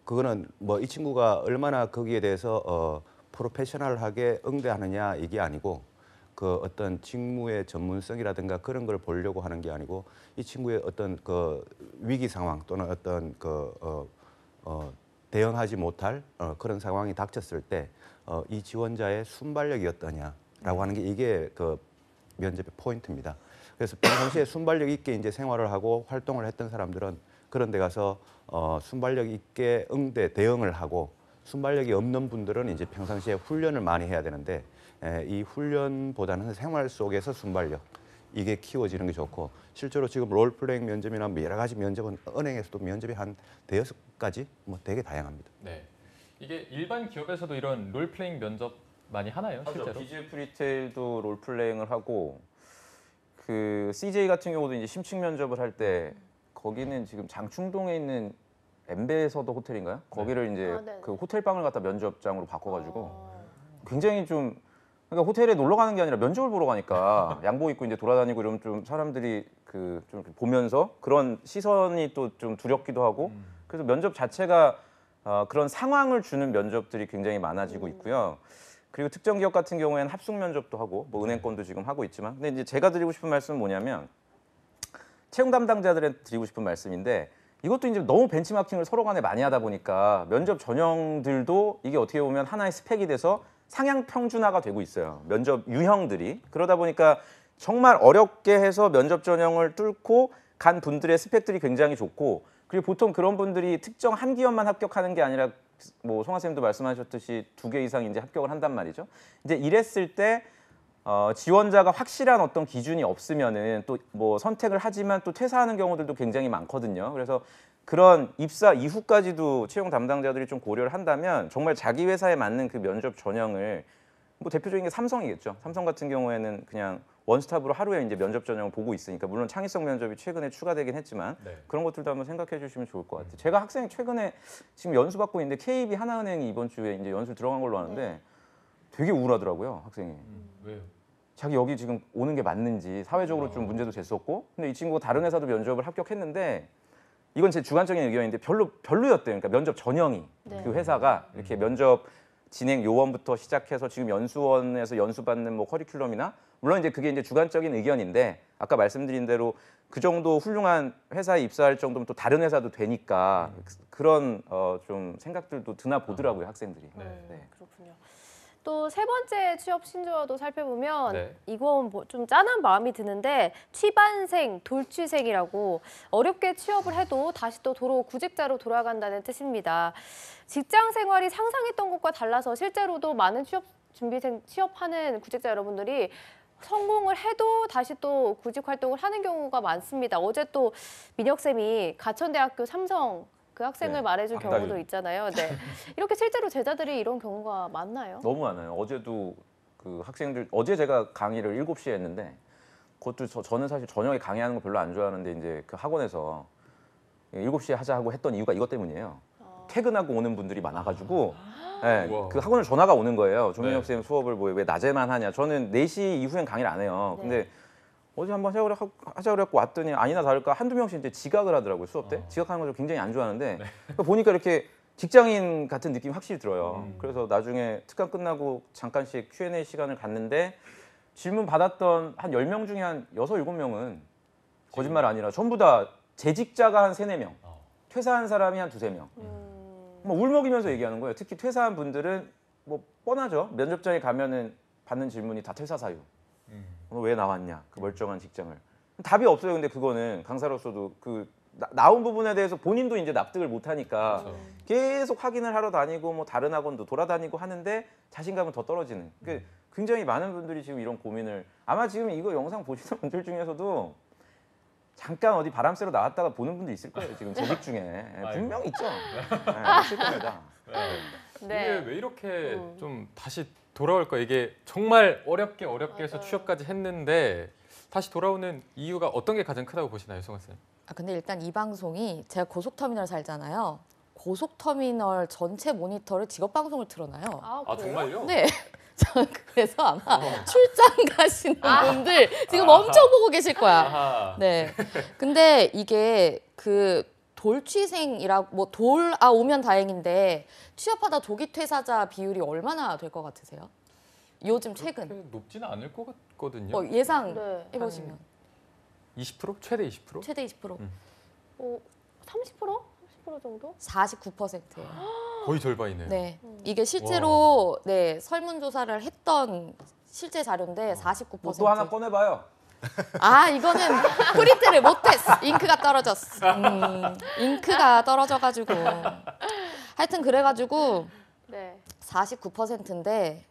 그거는 뭐 이 친구가 얼마나 거기에 대해서 프로페셔널하게 응대하느냐 이게 아니고 그 어떤 직무의 전문성이라든가 그런 걸 보려고 하는 게 아니고 이 친구의 어떤 그 위기 상황 또는 어떤 대응하지 못할 그런 상황이 닥쳤을 때 이 지원자의 순발력이 어떠냐라고 하는 게 이게 그 면접의 포인트입니다. 그래서 평상시에 순발력 있게 이제 생활을 하고 활동을 했던 사람들은 그런 데 가서 순발력 있게 대응을 하고 순발력이 없는 분들은 이제 평상시에 훈련을 많이 해야 되는데 이 훈련보다는 생활 속에서 순발력 이게 키워지는 게 좋고 실제로 지금 롤플레잉 면접이나 뭐 여러 가지 면접은 은행에서도 면접이 한 대여섯 가지 뭐 되게 다양합니다. 네. 이게 일반 기업에서도 이런 롤플레잉 면접 많이 하나요, 실제로? BGF 리테일도 롤플레잉을 하고 그 CJ 같은 경우도 이제 심층 면접을 할 때 거기는 지금 장충동에 있는 엠베서더 호텔인가요? 거기를 이제 네네. 그 호텔 방을 갖다 면접장으로 바꿔가지고 굉장히 좀 그러니까 호텔에 놀러 가는 게 아니라 면접을 보러 가니까 양복 입고 이제 돌아다니고 이러면 좀 사람들이 그 좀 보면서 그런 시선이 또 좀 두렵기도 하고 그래서 면접 자체가 그런 상황을 주는 면접들이 굉장히 많아지고 있고요. 그리고 특정 기업 같은 경우에는 합숙 면접도 하고 뭐 은행권도 지금 하고 있지만 근데 이제 제가 드리고 싶은 말씀은 뭐냐면 채용 담당자들한테 드리고 싶은 말씀인데 이것도 이제 너무 벤치마킹을 서로 간에 많이 하다 보니까 면접 전형들도 이게 어떻게 보면 하나의 스펙이 돼서 상향 평준화가 되고 있어요. 면접 유형들이. 그러다 보니까 정말 어렵게 해서 면접 전형을 뚫고 간 분들의 스펙들이 굉장히 좋고 그리고 보통 그런 분들이 특정 한 기업만 합격하는 게 아니라 뭐 송하 쌤도 말씀하셨듯이 2개 이상 이제 합격을 한단 말이죠. 이제 이랬을 때 지원자가 확실한 어떤 기준이 없으면은 또 뭐 선택을 하지만 또 퇴사하는 경우들도 굉장히 많거든요. 그래서 그런 입사 이후까지도 채용 담당자들이 좀 고려를 한다면 정말 자기 회사에 맞는 그 면접 전형을 뭐 대표적인 게 삼성이겠죠. 삼성 같은 경우에는 그냥 원스톱으로 하루에 이제 면접 전형을 보고 있으니까 물론 창의성 면접이 최근에 추가되긴 했지만 네. 그런 것들도 한번 생각해 주시면 좋을 것 같아요. 제가 학생이 최근에 지금 연수 받고 있는데 KB 하나은행이 이번 주에 이제 연수 들어간 걸로 아는데 되게 우울하더라고요, 학생이. 왜요? 자기 여기 지금 오는 게 맞는지 사회적으로 좀 문제도 됐었고 근데 이 친구가 다른 회사도 면접을 합격했는데 이건 제 주관적인 의견인데 별로였대요. 그러니까 면접 전형이 네. 그 회사가 이렇게 면접 진행 요원부터 시작해서 지금 연수원에서 연수받는 뭐 커리큘럼이나 물론 이제 그게 이제 주관적인 의견인데 아까 말씀드린 대로 그 정도 훌륭한 회사에 입사할 정도면 또 다른 회사도 되니까 그런 좀 생각들도 드나 보더라고요 학생들이. 네. 그렇군요. 또 세 번째 취업 신조어도 살펴보면 네. 이건 뭐 좀 짠한 마음이 드는데 취반생, 돌취생이라고 어렵게 취업을 해도 다시 또 도로 구직자로 돌아간다는 뜻입니다. 직장 생활이 상상했던 것과 달라서 실제로도 많은 준비생 취업하는 구직자 여러분들이 성공을 해도 다시 또 구직 활동을 하는 경우가 많습니다. 어제 또 민혁 쌤이 가천대학교 삼성 그 학생을 네, 말해준 박다윤. 경우도 있잖아요. 네. 이렇게 실제로 제자들이 이런 경우가 많나요? 너무 많아요. 어제도 그 학생들 어제 제가 강의를 7시에 했는데 그것도 저는 사실 저녁에 강의하는 거 별로 안 좋아하는데 이제 그 학원에서 7시에 하자 하고 했던 이유가 이것 때문이에요. 퇴근하고 오는 분들이 많아가지고 네, 우와. 그 학원을 전화가 오는 거예요. 조민혁 네. 쌤 수업을 뭐 왜 낮에만 하냐. 저는 4시 이후엔 강의를 안 해요. 네. 근데 어제 한번 하자 그래갖고 왔더니 아니나 다를까 한두 명씩 이제 지각을 하더라고요. 수업 때. 지각하는 걸 굉장히 안 좋아하는데 그러니까 보니까 이렇게 직장인 같은 느낌이 확실히 들어요. 그래서 나중에 특강 끝나고 잠깐씩 Q&A 시간을 갖는데 질문 받았던 한 10명 중에 한 6, 7명은 거짓말 아니라 전부 다 재직자가 한 3, 4명, 퇴사한 사람이 한 2, 3명. 뭐 울먹이면서 얘기하는 거예요. 특히 퇴사한 분들은 뭐 뻔하죠. 면접장에 가면은 받는 질문이 다 퇴사 사유. 너 왜 나왔냐? 그 멀쩡한 직장을. 답이 없어요. 근데 그거는 강사로서도 그 나온 부분에 대해서 본인도 이제 납득을 못 하니까 계속 확인을 하러 다니고 뭐 다른 학원도 돌아다니고 하는데 자신감은 더 떨어지는. 그 굉장히 많은 분들이 지금 이런 고민을 아마 지금 이거 영상 보시는 분들 중에서도 잠깐 어디 바람 쐬러 나왔다가 보는 분도 있을 거예요. 지금 재직 중에 분명 있죠. 네, 있을 겁니다. 네. 이게 왜 이렇게 좀 다시 돌아올까? 이게 정말 어렵게 해서 맞아요. 취업까지 했는데 다시 돌아오는 이유가 어떤 게 가장 크다고 보시나요, 성환 쌤? 아, 근데 일단 이 방송이 제가 고속터미널 살잖아요. 고속터미널 전체 모니터를 직업방송을 틀어놔요. 아, 아, 그래요? 정말요? 네. 저 그래서 아마 출장 가시는 분들 지금 엄청 보고 계실 거야. 아하. 네. 근데 이게 그 돌취생이라고 뭐 오면 다행인데 취업하다 조기 퇴사자 비율이 얼마나 될 것 같으세요? 요즘 최근 그렇게 높지는 않을 것 같거든요. 뭐 예상 네. 해보시면 20%? 최대 20%? 최대 20%, 30%? 30% 정도? 49%예요. 거의 절반이네요. 네, 이게 실제로 네 설문조사를 했던 실제 자료인데 49%. 뭐 또 하나 꺼내봐요. 아 이거는 프린트를 못했어. 잉크가 떨어졌어. 잉크가 떨어져가지고 하여튼 그래가지고 네. 49%인데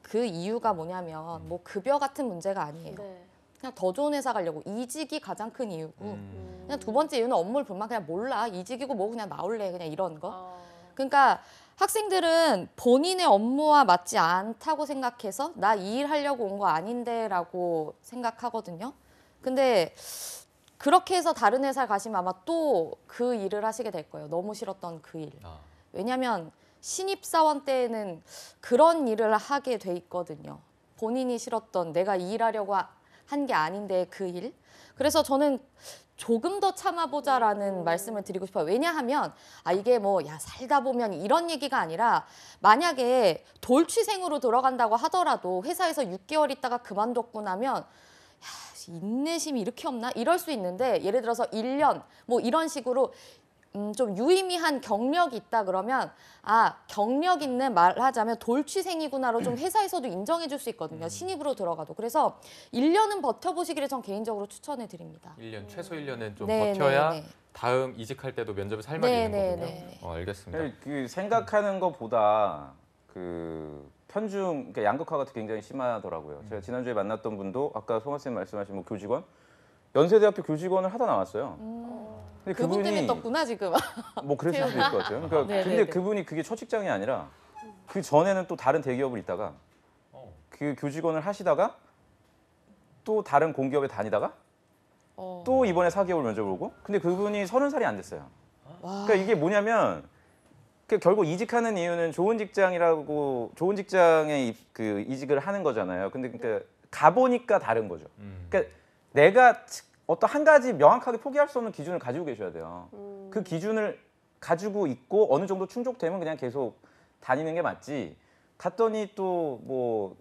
그 이유가 뭐냐면 뭐 급여 같은 문제가 아니에요. 네. 그냥 더 좋은 회사 가려고 이직이 가장 큰 이유고 음. 그냥 두 번째 이유는 업무를 불만 그냥 몰라 이직이고 뭐 그냥 나올래 그냥 이런 거. 어. 그러니까 학생들은 본인의 업무와 맞지 않다고 생각해서 나 이 일 하려고 온 거 아닌데라고 생각하거든요. 근데 그렇게 해서 다른 회사 가시면 아마 또 그 일을 하시게 될 거예요. 너무 싫었던 그 일. 아. 왜냐하면 신입사원 때는 그런 일을 하게 돼 있거든요. 본인이 싫었던 내가 이 일하려고 한 게 아닌데 그 일. 그래서 저는 조금 더 참아보자라는 말씀을 드리고 싶어요. 왜냐하면 이게 뭐 야 살다 보면 이런 얘기가 아니라 만약에 돌취생으로 들어간다고 하더라도 회사에서 6개월 있다가 그만뒀고 나면 야, 인내심이 이렇게 없나? 이럴 수 있는데 예를 들어서 1년 뭐 이런 식으로 좀 유의미한 경력이 있다 그러면 경력 있는 말하자면 돌취생이구나로 좀 회사에서도 인정해 줄 수 있거든요. 신입으로 들어가도. 그래서 1년은 버텨보시기를 전 개인적으로 추천해 드립니다. 1년 최소 1년은 좀 네, 버텨야 네, 네. 다음 이직할 때도 면접에 살만이 네, 있는 네, 거군요. 네. 알겠습니다. 그 생각하는 것보다 그 편중, 그러니까 양극화가 굉장히 심하더라고요. 제가 지난주에 만났던 분도 아까 송아 쌤 말씀하신 뭐 교직원, 연세대학교 교직원을 하다 나왔어요. 근데 그분 때문에 떴구나 지금. 뭐 그랬을 수도 있을 것 같아요. 그러니까 네, 근데 네, 네. 그분이 그게 첫 직장이 아니라 그 전에는 또 다른 대기업을 있다가 그 교직원을 하시다가 또 다른 공기업에 다니다가 또 이번에 4개월 면접을 오고 근데 그분이 30살이 안 됐어요. 그러니까 이게 뭐냐면 결국 이직하는 이유는 좋은 직장에 그 이직을 하는 거잖아요. 근데 그러니까 가보니까 다른 거죠. 그러니까 내가 어떤 한 가지 명확하게 포기할 수 없는 기준을 가지고 계셔야 돼요. 그 기준을 가지고 있고 어느 정도 충족되면 그냥 계속 다니는 게 맞지. 갔더니 또 뭐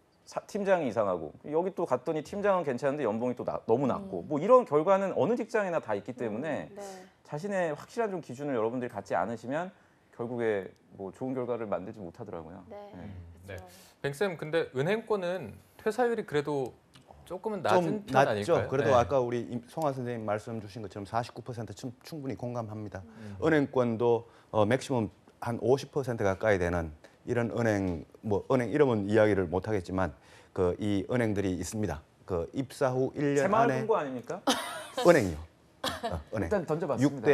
팀장이 이상하고 여기 또 갔더니 팀장은 괜찮은데 연봉이 또 너무 낮고 뭐 이런 결과는 어느 직장이나 다 있기 때문에 네. 자신의 확실한 좀 기준을 여러분들이 갖지 않으시면 결국에 뭐 좋은 결과를 만들지 못하더라고요. 네. 네. 그렇죠. 뱅쌤, 근데 은행권은 퇴사율이 그래도 조금은 낮은 좀 편 낮죠. 아닐까요? 그래도 네. 아까 우리 송하 선생님 말씀 주신 것처럼 49% 충분히 공감합니다. 은행권도 맥시멈 한 50% 가까이 되는 이런 은행 은행 이름은 이야기를 못 하겠지만 그 이 은행들이 있습니다. 그 입사 후 1년 새마을 안에 금고 아닙니까? 은행이요. 은행. 일단 던져봤습니다.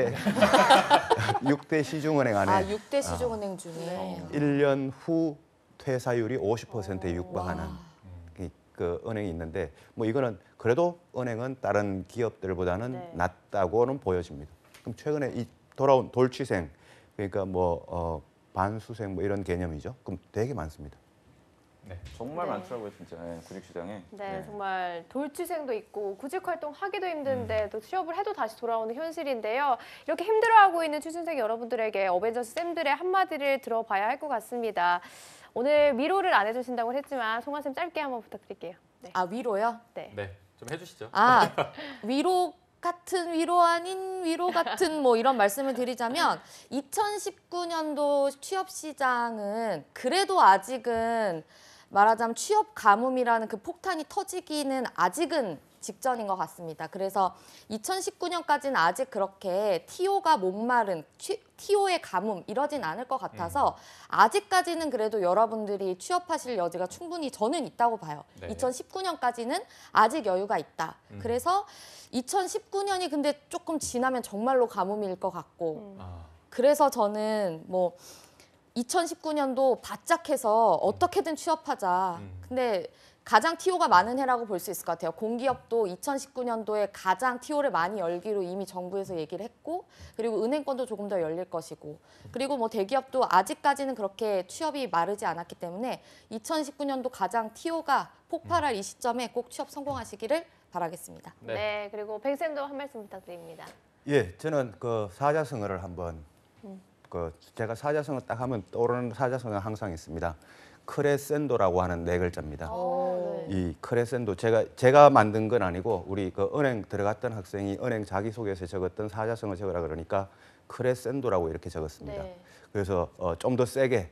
6대 시중은행 안에 6대 시중은행 중에 1년 후 퇴사율이 50%에 육박하는 그 은행이 있는데 뭐 이거는 그래도 은행은 다른 기업들보다는 네. 낮다고는 보여집니다. 그럼 최근에 이 돌아온 돌취생 그러니까 뭐 반수생 뭐 이런 개념이죠. 그럼 되게 많습니다. 정말 네. 많더라고요, 진짜. 예, 구직시장에. 네, 정말 돌취생도 있고 구직 활동 하기도 힘든데 또 취업을 해도 다시 돌아오는 현실인데요. 이렇게 힘들어하고 있는 취준생 여러분들에게 어벤져스 쌤들의 한마디를 들어봐야 할 것 같습니다. 오늘 위로를 안 해주신다고 했지만 송아 쌤 짧게 한번 부탁드릴게요. 네. 아, 위로요? 네. 네, 좀 해주시죠. 아, 위로 같은 위로 아닌 위로 같은 뭐 이런 말씀을 드리자면 2019년도 취업 시장은 그래도 아직은 말하자면 취업 가뭄이라는 그 폭탄이 터지기는 아직은 직전인 것 같습니다. 그래서 2019년까지는 아직 그렇게 TO가 목마른 TO의 가뭄 이러진 않을 것 같아서 아직까지는 그래도 여러분들이 취업하실 여지가 충분히 저는 있다고 봐요. 네. 2019년까지는 아직 여유가 있다. 그래서 2019년이 근데 조금 지나면 정말로 가뭄일 것 같고 아, 그래서 저는 뭐 2019년도 바짝 해서 어떻게든 취업하자. 근데 가장 TO가 많은 해라고 볼 수 있을 것 같아요. 공기업도 2019년도에 가장 TO를 많이 열기로 이미 정부에서 얘기를 했고 그리고 은행권도 조금 더 열릴 것이고 그리고 뭐 대기업도 아직까지는 그렇게 취업이 마르지 않았기 때문에 2019년도 가장 TO가 폭발할 이 시점에 꼭 취업 성공하시기를 바라겠습니다. 네. 네, 그리고 백 쌤도 한 말씀 부탁드립니다. 예, 저는 그 사자성어를 한번 그 제가 사자성어 딱 하면 떠오르는 사자성어 항상 있습니다. 크레센도라고 하는 네 글자입니다. 네. 이 크레센도 제가 만든 건 아니고 우리 그 은행 들어갔던 학생이 은행 자기소개서에 적었던 사자성어 적으라 그러니까 크레센도라고 이렇게 적었습니다. 네. 그래서 좀 더 세게,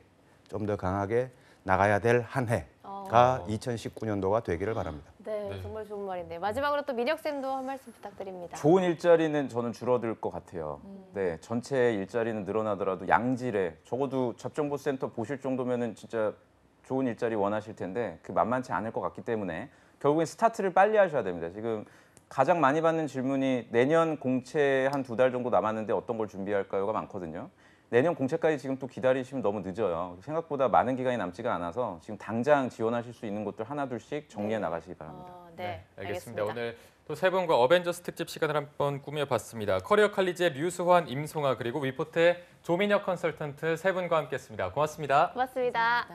좀 더 강하게 나가야 될 한 해가 2019년도가 되기를 바랍니다. 네, 네. 정말 좋은 말인데 마지막으로 또 민혁 쌤도 한 말씀 부탁드립니다. 좋은 일자리는 저는 줄어들 것 같아요. 네, 전체 일자리는 늘어나더라도 양질의 적어도 잡정보센터 보실 정도면은 진짜 좋은 일자리 원하실 텐데 그 만만치 않을 것 같기 때문에 결국엔 스타트를 빨리 하셔야 됩니다. 지금 가장 많이 받는 질문이 내년 공채 한 2달 정도 남았는데 어떤 걸 준비할까요가 많거든요. 내년 공채까지 지금 또 기다리시면 너무 늦어요. 생각보다 많은 기간이 남지가 않아서 지금 당장 지원하실 수 있는 곳들 하나둘씩 정리해 나가시기 바랍니다. 네, 알겠습니다. 오늘 또 세 분과 어벤져스 특집 시간을 한번 꾸며봤습니다. 커리어 칼리지의 류수환, 임송아 그리고 위포트의 조민혁 컨설턴트 세 분과 함께했습니다. 고맙습니다. 고맙습니다.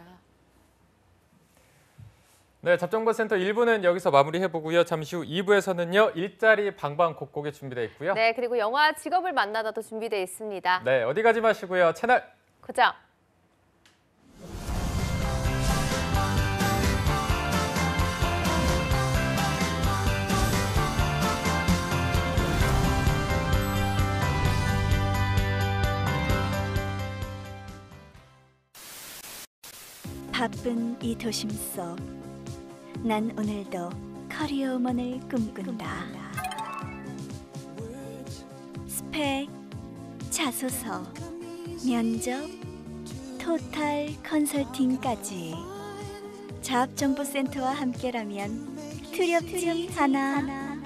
네, 잡정보센터 1부는 여기서 마무리해보고요. 잠시 후 2부에서는요. 일자리 방방곡곡에 준비되어 있고요. 네, 그리고 영화 직업을 만나다도 준비되어 있습니다. 네, 어디 가지 마시고요. 채널 고정. 바쁜 이 도심 속 난 오늘도 커리어우먼을 꿈꾼다. 스펙, 자소서, 면접, 토탈 컨설팅까지 잡정보센터와 함께라면 두렵지 않아.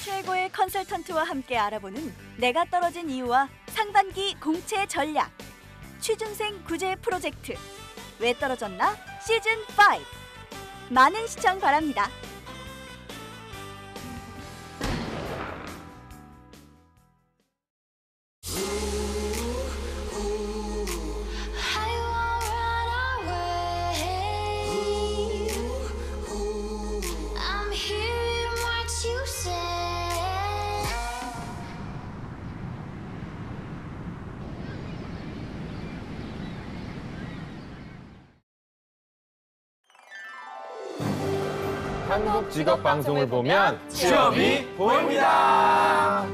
최고의 컨설턴트와 함께 알아보는 내가 떨어진 이유와 상반기 공채 전략. 취준생 구제 프로젝트 왜 떨어졌나 시즌 5. 많은 시청 바랍니다. 한국 직업 방송을 보면 취업이 보입니다.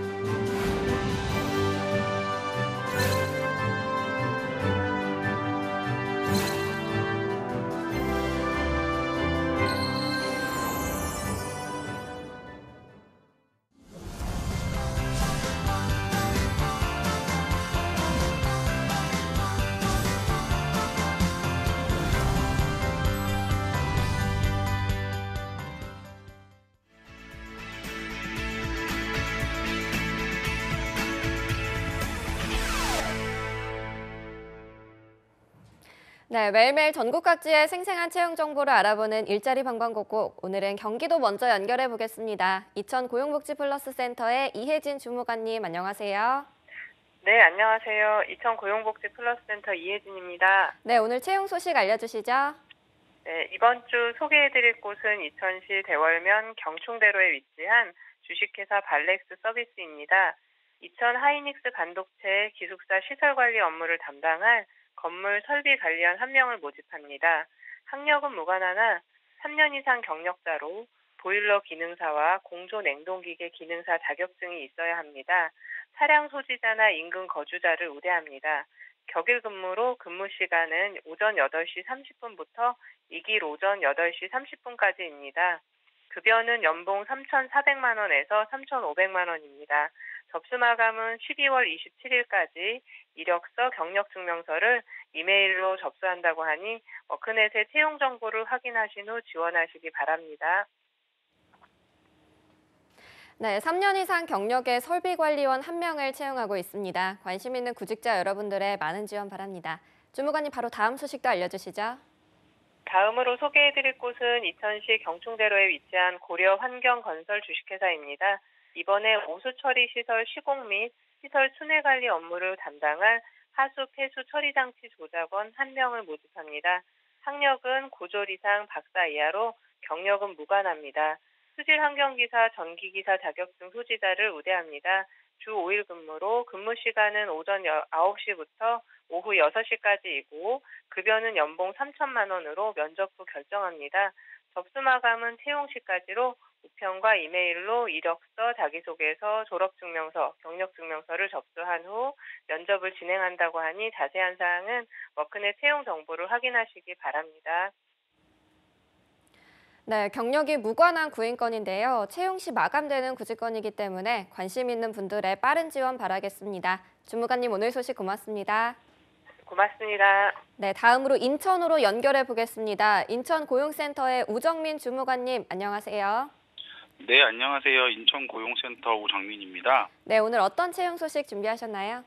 네, 매일매일 전국 각지의 생생한 채용 정보를 알아보는 일자리 방방곡곡. 오늘은 경기도 먼저 연결해 보겠습니다. 이천 고용복지 플러스 센터의 이혜진 주무관님 안녕하세요. 네, 안녕하세요. 이천고용복지플러스센터 이혜진입니다. 네, 오늘 채용 소식 알려주시죠. 네, 이번 주 소개해드릴 곳은 이천시 대월면 경충대로에 위치한 주식회사 발렉스 서비스입니다. 이천 하이닉스 반도체 기숙사 시설관리 업무를 담당할 건물 설비 관리원 1명을 모집합니다. 학력은 무관하나 3년 이상 경력자로 보일러 기능사와 공조 냉동기계 기능사 자격증이 있어야 합니다. 차량 소지자나 인근 거주자를 우대합니다. 격일 근무로 근무 시간은 오전 8시 30분부터 이길 오전 8시 30분까지입니다. 급여는 연봉 3,400만 원에서 3,500만 원입니다. 접수 마감은 12월 27일까지 이력서, 경력증명서를 이메일로 접수한다고 하니 워크넷의 채용 정보를 확인하신 후 지원하시기 바랍니다. 네, 3년 이상 경력의 설비관리원 1명을 채용하고 있습니다. 관심 있는 구직자 여러분들의 많은 지원 바랍니다. 주무관님 바로 다음 소식도 알려주시죠. 다음으로 소개해드릴 곳은 이천시 경충대로에 위치한 고려 환경건설 주식회사입니다. 이번에 오수 처리 시설 시공 및 시설 순회 관리 업무를 담당할 하수 폐수 처리 장치 조작원 1명을 모집합니다. 학력은 고졸 이상 박사 이하로 경력은 무관합니다. 수질 환경기사, 전기기사 자격증 소지자를 우대합니다. 주 5일 근무로 근무 시간은 오전 9시부터 오후 6시까지이고 급여는 연봉 3천만 원으로 면접 후 결정합니다. 접수 마감은 채용 시까지로 우편과 이메일로 이력서, 자기소개서, 졸업증명서, 경력증명서를 접수한 후 면접을 진행한다고 하니 자세한 사항은 워크넷 채용 정보를 확인하시기 바랍니다. 네, 경력이 무관한 구인건인데요. 채용 시 마감되는 구직건이기 때문에 관심 있는 분들의 빠른 지원 바라겠습니다. 주무관님 오늘 소식 고맙습니다. 고맙습니다. 네, 다음으로 인천으로 연결해 보겠습니다. 인천고용센터의 우정민 주무관님 안녕하세요. 네, 안녕하세요. 인천고용센터 우정민입니다. 네, 오늘 어떤 채용 소식 준비하셨나요?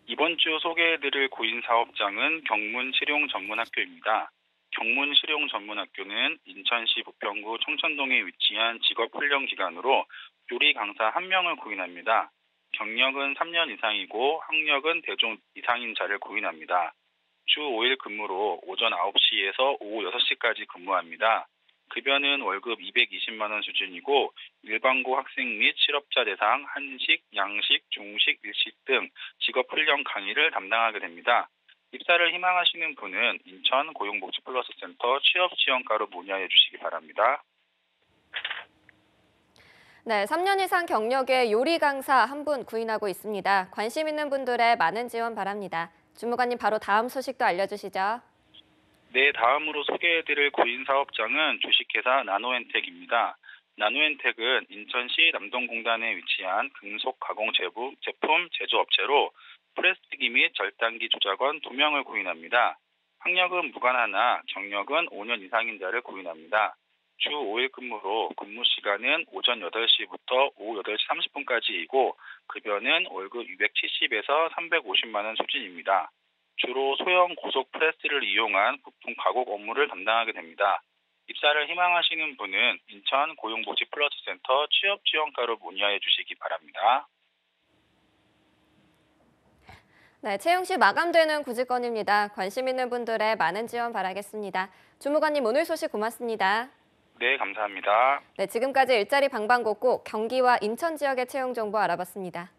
이번 주 소개해드릴 고인사업장은 경문실용전문학교입니다. 경문실용전문학교는 인천시 부평구 청천동에 위치한 직업훈련기관으로 요리 강사 1명을 고인합니다. 경력은 3년 이상이고 학력은 대졸 이상인 자를 고인합니다. 주 5일 근무로 오전 9시에서 오후 6시까지 근무합니다. 급여는 월급 220만 원 수준이고 일반고 학생 및 실업자 대상 한식, 양식, 중식, 일식 등 직업훈련 강의를 담당하게 됩니다. 입사를 희망하시는 분은 인천 고용복지플러스센터 취업지원과로 문의해 주시기 바랍니다. 네, 3년 이상 경력의 요리 강사 1분 구인하고 있습니다. 관심 있는 분들의 많은 지원 바랍니다. 주무관님 바로 다음 소식도 알려주시죠. 네, 다음으로 소개해드릴 고인사업장은 주식회사 나노엔텍입니다. 나노엔텍은 인천시 남동공단에 위치한 금속 가공 제품 제조업체로 프레스기 및 절단기 조작원 2명을 고인합니다. 학력은 무관하나 경력은 5년 이상인 자를 고인합니다. 주 5일 근무로 근무 시간은 오전 8시부터 오후 8시 30분까지이고 급여는 월급 270에서 350만 원 수준입니다. 주로 소형 고속 프레스를 이용한 부품 가공 업무를 담당하게 됩니다. 입사를 희망하시는 분은 인천 고용복지플러스센터 취업지원과로 문의해 주시기 바랍니다. 네, 채용 시 마감되는 구직건입니다. 관심 있는 분들의 많은 지원 바라겠습니다. 주무관님 오늘 소식 고맙습니다. 네, 감사합니다. 네, 지금까지 일자리 방방곡곡 경기와 인천 지역의 채용 정보 알아봤습니다.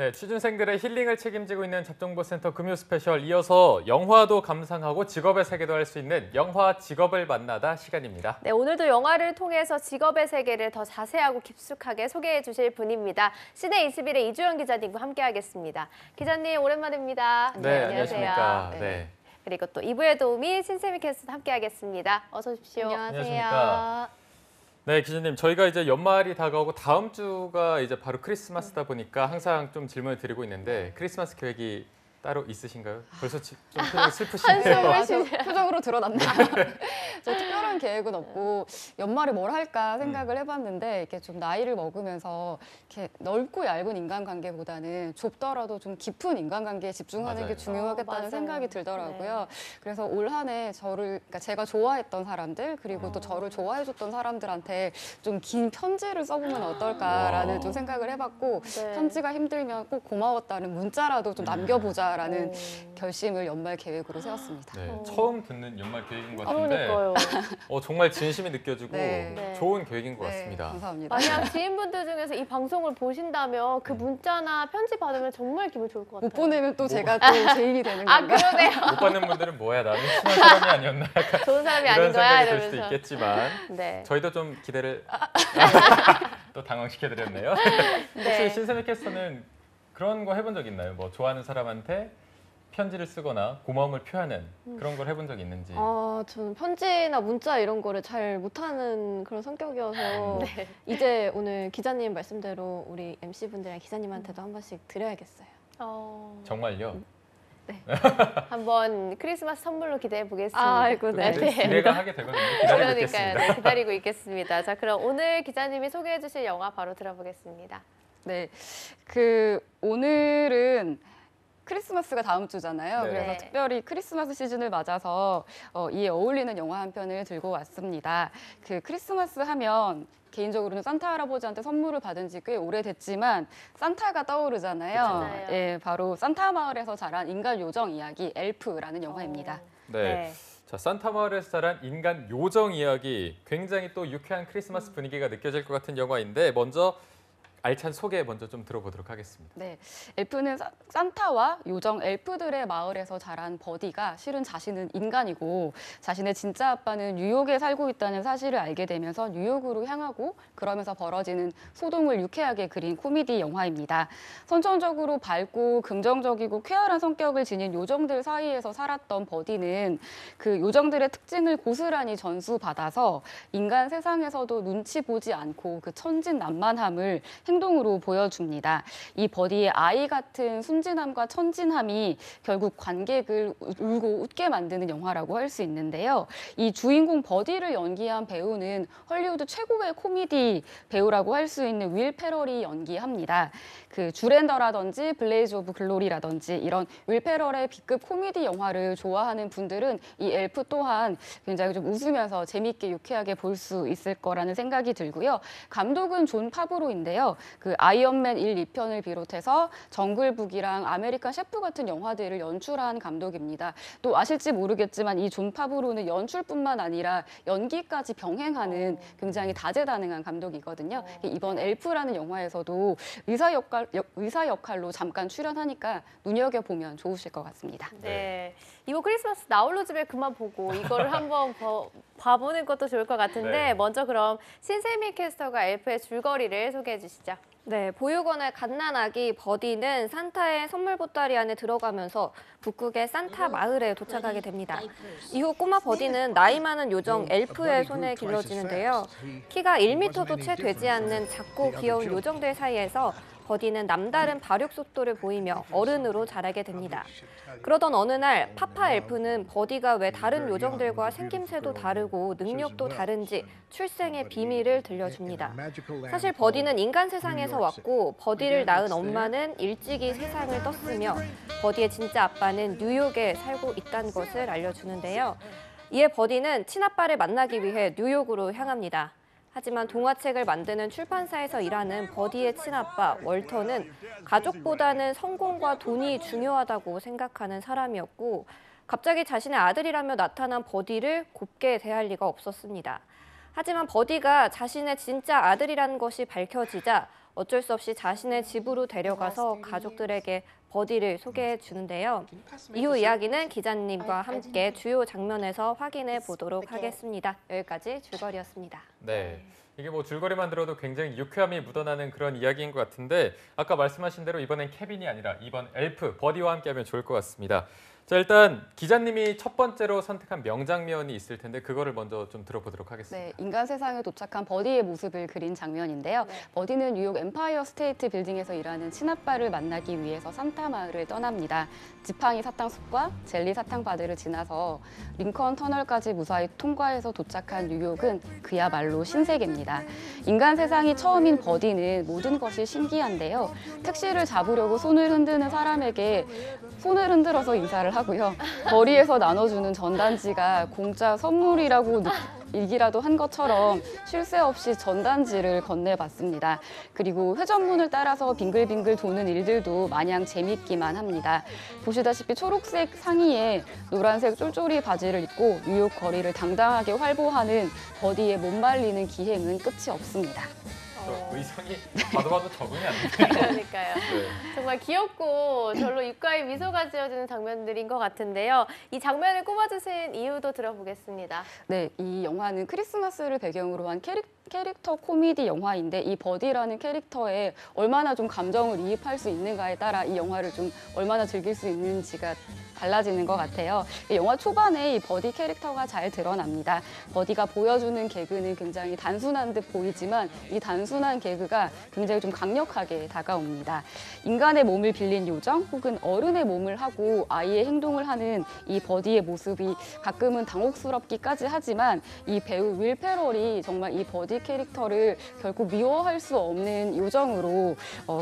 네, 취준생들의 힐링을 책임지고 있는 잡정보센터 금요 스페셜 이어서 영화도 감상하고 직업의 세계도 할 수 있는 영화 직업을 만나다 시간입니다. 네, 오늘도 영화를 통해서 직업의 세계를 더 자세하고 깊숙하게 소개해 주실 분입니다. 시내21의 이주연 기자님과 함께하겠습니다. 기자님 오랜만입니다. 네, 안녕하십니까. 네. 그리고 또 2부의 도우미 신세미 캐스터 함께하겠습니다. 어서 오십시오. 안녕하십니까. 네, 기자님, 저희가 이제 연말이 다가오고 다음 주가 이제 바로 크리스마스다 보니까 항상 좀 질문을 드리고 있는데 크리스마스 계획이 따로 있으신가요? 벌써 좀 표정이 슬프시네요. 표정으로 드러났네요. 저 특별한 계획은 없고 연말에 뭘 할까 생각을 해봤는데 이렇게 좀 나이를 먹으면서 이렇게 넓고 얇은 인간관계보다는 좁더라도 좀 깊은 인간관계에 집중하는 맞아요. 게 중요하겠다는 맞아요. 생각이 들더라고요. 그래서 올 한 해 그러니까 제가 좋아했던 사람들 그리고 또 저를 좋아해줬던 사람들한테 좀 긴 편지를 써보면 어떨까라는 좀 생각을 해봤고 네. 편지가 힘들면 꼭 고마웠다는 문자라도 좀 남겨보자라는 오. 결심을 연말 계획으로 세웠습니다. 네, 처음 듣는 연말 계획인 것 같은데 그러니까요. 정말 진심이 느껴지고 네. 좋은 계획인 것 네, 같습니다. 감사합니다. 만약 지인분들 중에서 이 방송을 보신다면 그 문자나 편지 받으면 정말 기분 좋을 것 같아요. 못 보내면 또 제가 또 죄인이 되는 아, 건가요? 그러네요. 못 받는 분들은 뭐야 나는 친한 사람이 아니었나 약간 좋은 사람이 이런 아닌 거야 생각이 들 수도 이러면서. 있겠지만 네. 저희도 좀 기대를 또 당황시켜드렸네요. 네. 혹시 신세미 캐스터는 그런 거 해본 적 있나요? 뭐 좋아하는 사람한테 편지를 쓰거나 고마움을 표하는 그런 걸 해본 적 있는지. 저는 편지나 문자 이런 거를 잘 못하는 그런 성격이어서 네. 이제 오늘 기자님 말씀대로 우리 MC분들이랑 기자님한테도 한 번씩 드려야겠어요. 정말요? 한번 크리스마스 선물로 기대해 보겠습니다. 아, 아이고, 네. 기대가 하게 되거든요. 기다리고 그러니까요. 있겠습니다. 네, 기다리고 있겠습니다. 자, 그럼 오늘 기자님이 소개해 주실 영화 바로 들어보겠습니다. 네, 오늘은 크리스마스가 다음 주잖아요. 네. 그래서 특별히 크리스마스 시즌을 맞아서 이에 어울리는 영화 한 편을 들고 왔습니다. 크리스마스 하면 개인적으로는 산타 할아버지한테 선물을 받은 지 꽤 오래됐지만 산타가 떠오르잖아요. 맞아요. 예, 바로 산타 마을에서 자란 인간 요정 이야기 엘프라는 영화입니다. 네. 자, 산타 마을에서 자란 인간 요정 이야기, 굉장히 또 유쾌한 크리스마스 분위기가 느껴질 것 같은 영화인데 먼저 알찬 소개 먼저 좀 들어보도록 하겠습니다. 네, 엘프는 산타와 요정 엘프들의 마을에서 자란 버디가 실은 자신은 인간이고 자신의 진짜 아빠는 뉴욕에 살고 있다는 사실을 알게 되면서 뉴욕으로 향하고 그러면서 벌어지는 소동을 유쾌하게 그린 코미디 영화입니다. 선천적으로 밝고 긍정적이고 쾌활한 성격을 지닌 요정들 사이에서 살았던 버디는 그 요정들의 특징을 고스란히 전수받아서 인간 세상에서도 눈치 보지 않고 그 천진난만함을 행동으로 보여줍니다. 이 버디의 아이 같은 순진함과 천진함이 결국 관객을 울고 웃게 만드는 영화라고 할 수 있는데요. 이 주인공 버디를 연기한 배우는 헐리우드 최고의 코미디 배우라고 할 수 있는 윌 페럴이 연기합니다. 주랜더라든지 블레이즈 오브 글로리라든지 이런 윌 페럴의 B급 코미디 영화를 좋아하는 분들은 이 엘프 또한 굉장히 좀 웃으면서 재미있게 유쾌하게 볼 수 있을 거라는 생각이 들고요. 감독은 존 파브로인데요. 아이언맨 1, 2편을 비롯해서 정글북이랑 아메리칸 셰프 같은 영화들을 연출한 감독입니다. 또 아실지 모르겠지만 이 존 파브로는 연출뿐만 아니라 연기까지 병행하는 굉장히 다재다능한 감독이거든요. 이번 엘프라는 영화에서도 의사 역할로 잠깐 출연하니까 눈여겨보면 좋으실 것 같습니다. 네. 이번 크리스마스 나홀로 집에 그만 보고 이거를 한번 봐보는 것도 좋을 것 같은데 네. 먼저 그럼 신세미 캐스터가 엘프의 줄거리를 소개해 주시죠. 네, 보육원의 갓난아기 버디는 산타의 선물 보따리 안에 들어가면서 북극의 산타 마을에 도착하게 됩니다. 이후 꼬마 버디는 나이 많은 요정 엘프의 손에 길러지는데요. 키가 1m도 채 되지 않는 작고 귀여운 요정들 사이에서 버디는 남다른 발육 속도를 보이며 어른으로 자라게 됩니다. 그러던 어느 날 파파 엘프는 버디가 왜 다른 요정들과 생김새도 다르고 능력도 다른지 출생의 비밀을 들려줍니다. 사실 버디는 인간 세상에서 왔고 버디를 낳은 엄마는 일찍이 세상을 떴으며 버디의 진짜 아빠는 뉴욕에 살고 있다는 것을 알려주는데요. 이에 버디는 친아빠를 만나기 위해 뉴욕으로 향합니다. 하지만 동화책을 만드는 출판사에서 일하는 버디의 친아빠 월터는 가족보다는 성공과 돈이 중요하다고 생각하는 사람이었고 갑자기 자신의 아들이라며 나타난 버디를 곱게 대할 리가 없었습니다. 하지만 버디가 자신의 진짜 아들이라는 것이 밝혀지자 어쩔 수 없이 자신의 집으로 데려가서 가족들에게 버디를 소개해 주는데요. 이후 이야기는 기자님과 함께 주요 장면에서 확인해 보도록 하겠습니다. 여기까지 줄거리였습니다. 네. 이게 뭐 줄거리만 들어도 굉장히 유쾌함이 묻어나는 그런 이야기인 것 같은데 아까 말씀하신 대로 이번엔 케빈이 아니라 이번 엘프, 버디와 함께하면 좋을 것 같습니다. 자, 일단 기자님이 첫 번째로 선택한 명장면이 있을 텐데 그거를 먼저 좀 들어보도록 하겠습니다. 네, 인간 세상에 도착한 버디의 모습을 그린 장면인데요. 버디는 뉴욕 엠파이어 스테이트 빌딩에서 일하는 친아빠를 만나기 위해서 산타 마을을 떠납니다. 지팡이 사탕숲과 젤리 사탕바들을 지나서 링컨 터널까지 무사히 통과해서 도착한 뉴욕은 그야말로 신세계입니다. 인간 세상이 처음인 버디는 모든 것이 신기한데요. 택시를 잡으려고 손을 흔드는 사람에게 손을 흔들어서 인사를 하고요. 거리에서 나눠주는 전단지가 공짜 선물이라고 얘기라도 한 것처럼 쉴 새 없이 전단지를 건네봤습니다. 그리고 회전문을 따라서 빙글빙글 도는 일들도 마냥 재밌기만 합니다. 보시다시피 초록색 상의에 노란색 쫄쫄이 바지를 입고 뉴욕 거리를 당당하게 활보하는 버디의 못 말리는 기행은 끝이 없습니다. 의상이 봐도 적응이 안 돼요. 그러니까요. 정말 귀엽고 절로 입가에 미소가 지어지는 장면들인 것 같은데요. 이 장면을 꼽아주신 이유도 들어보겠습니다. 네, 이 영화는 크리스마스를 배경으로 한 캐릭터 코미디 영화인데 이 버디라는 캐릭터에 얼마나 좀 감정을 이입할 수 있는가에 따라 이 영화를 좀 얼마나 즐길 수 있는지가 달라지는 것 같아요. 영화 초반에 이 버디 캐릭터가 잘 드러납니다. 버디가 보여주는 개그는 굉장히 단순한 듯 보이지만 이 단순한 개그가 굉장히 좀 강력하게 다가옵니다. 인간의 몸을 빌린 요정 혹은 어른의 몸을 하고 아이의 행동을 하는 이 버디의 모습이 가끔은 당혹스럽기까지 하지만 이 배우 윌 페럴이 정말 이 버디 캐릭터를 결코 미워할 수 없는 요정으로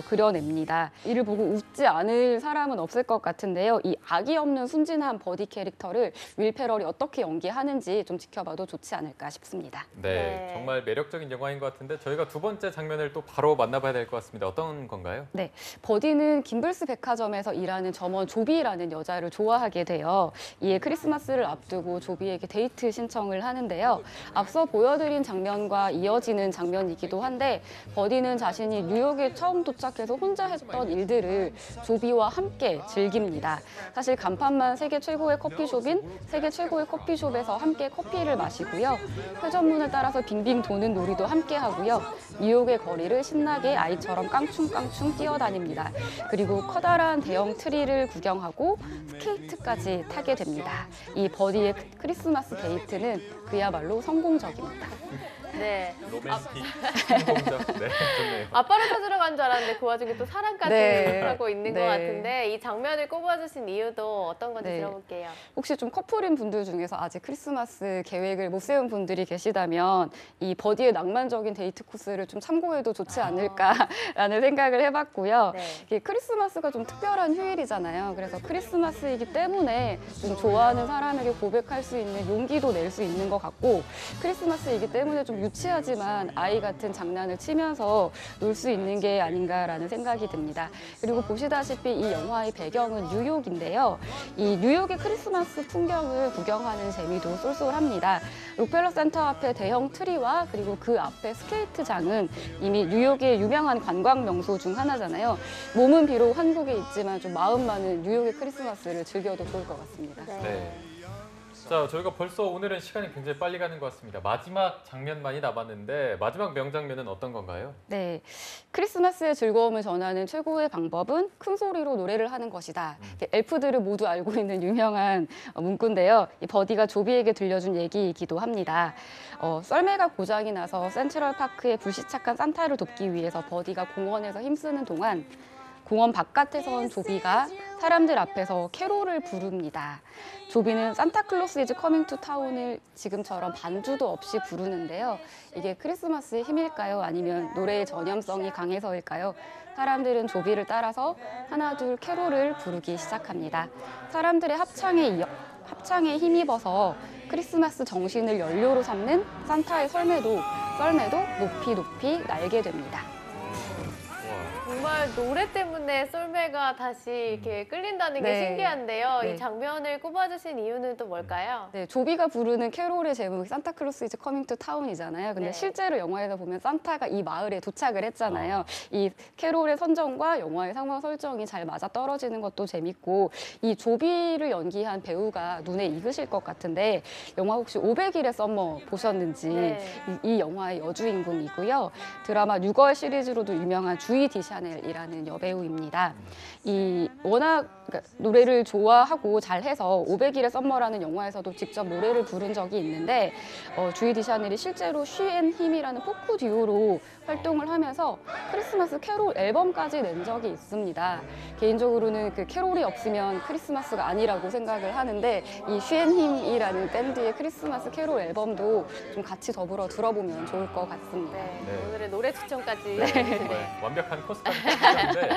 그려냅니다. 이를 보고 웃지 않을 사람은 없을 것 같은데요. 이 악이 없는 순진한 버디 캐릭터를 윌 페럴이 어떻게 연기하는지 좀 지켜봐도 좋지 않을까 싶습니다. 네, 정말 매력적인 영화인 것 같은데 저희가 두 번째 장면을 또 바로 만나봐야 될 것 같습니다. 어떤 건가요? 네, 버디는 김블스 백화점에서 일하는 점원 조비라는 여자를 좋아하게 돼요. 이에 크리스마스를 앞두고 조비에게 데이트 신청을 하는데요. 앞서 보여드린 장면과 이어지는 장면이기도 한데 버디는 자신이 뉴욕에 처음 도착해서 혼자 했던 일들을 조비와 함께 즐깁니다. 사실 간판만 세계 최고의 커피숍인 세계 최고의 커피숍에서 함께 커피를 마시고요. 회전문을 따라서 빙빙 도는 놀이도 함께 하고요. 뉴욕의 거리를 신나게 아이처럼 깡충깡충 뛰어다닙니다. 그리고 커다란 대형 트리를 구경하고 스케이트까지 타게 됩니다. 이 버디의 크리스마스 데이트는 그야말로 성공적입니다. 네. 로맨틱 성공적. 네, 좋네요. 아빠를 찾으러 간 줄 알았는데 그 와중에 또 사랑까지 네. 하고 있는 것 네. 같은데 이 장면을 꼽아주신 이유도 어떤 건지 네. 들어볼게요. 혹시 좀 커플인 분들 중에서 아직 크리스마스 계획을 못 세운 분들이 계시다면 이 버디의 낭만적인 데이트 코스를 좀 참고해도 좋지 않을까라는 생각을 해봤고요. 네. 이게 크리스마스가 좀 특별한 휴일이잖아요. 그래서 크리스마스이기 때문에 좀 좋아하는 사람에게 고백할 수 있는 용기도 낼 수 있는 것 같고 크리스마스이기 때문에 좀 유치하지만 아이 같은 장난을 치면서 놀 수 있는 게 아닌가라는 생각이 듭니다. 그리고 보시다시피 이 영화의 배경은 뉴욕인데요. 이 뉴욕의 크리스마스 풍경을 구경하는 재미도 쏠쏠합니다. 록펠러 센터 앞에 대형 트리와 그리고 그 앞에 스케이트장은 이미 뉴욕의 유명한 관광 명소 중 하나잖아요. 몸은 비록 한국에 있지만 좀 마음만은 뉴욕의 크리스마스를 즐겨도 좋을 것 같습니다. 네. 자, 저희가 벌써 오늘은 시간이 굉장히 빨리 가는 것 같습니다. 마지막 장면만이 남았는데 마지막 명장면은 어떤 건가요? 네, 크리스마스의 즐거움을 전하는 최고의 방법은 큰 소리로 노래를 하는 것이다. 엘프들을 모두 알고 있는 유명한 문구인데요. 이 버디가 조비에게 들려준 얘기이기도 합니다. 썰매가 고장이 나서 센트럴파크의 불시착한 산타를 돕기 위해서 버디가 공원에서 힘쓰는 동안 공원 바깥에선 조비가 사람들 앞에서 캐롤을 부릅니다. 조비는 산타클로스 이즈 커밍 투 타운을 지금처럼 반주도 없이 부르는데요. 이게 크리스마스의 힘일까요? 아니면 노래의 전염성이 강해서일까요? 사람들은 조비를 따라서 하나 둘 캐롤을 부르기 시작합니다. 사람들의 합창에 힘입어서 크리스마스 정신을 연료로 삼는 산타의 썰매도 높이 높이 날게 됩니다. 정말 노래 때문에 썰매가 다시 이렇게 끌린다는 게 네. 신기한데요. 네. 이 장면을 꼽아주신 이유는 또 뭘까요? 네, 조비가 부르는 캐롤의 제목이 산타클로스 이즈 커밍 투 타운이잖아요. 근데 네. 실제로 영화에서 보면 산타가 이 마을에 도착을 했잖아요. 이 캐롤의 선정과 영화의 상황 설정이 잘 맞아 떨어지는 것도 재밌고 이 조비를 연기한 배우가 눈에 익으실 것 같은데 영화 혹시 500일의 썸머 보셨는지 네. 이 영화의 여주인공이고요. 드라마 6월 시리즈로도 유명한 주희 디샤 디샤넬이라는 여배우입니다. 이 워낙 그러니까 노래를 좋아하고 잘해서 500일의 썸머라는 영화에서도 직접 노래를 부른 적이 있는데 주이 디샤넬이 실제로 쉬 앤 힘이라는 포크 듀오로 활동을 하면서 크리스마스 캐롤 앨범까지 낸 적이 있습니다. 개인적으로는 그 캐롤이 없으면 크리스마스가 아니라고 생각을 하는데 이 쉬 앤 힘이라는 밴드의 크리스마스 캐롤 앨범도 좀 같이 더불어 들어보면 좋을 것 같습니다. 네, 오늘의 노래 추천까지. 정말 완벽한 코스까지 해주셨는데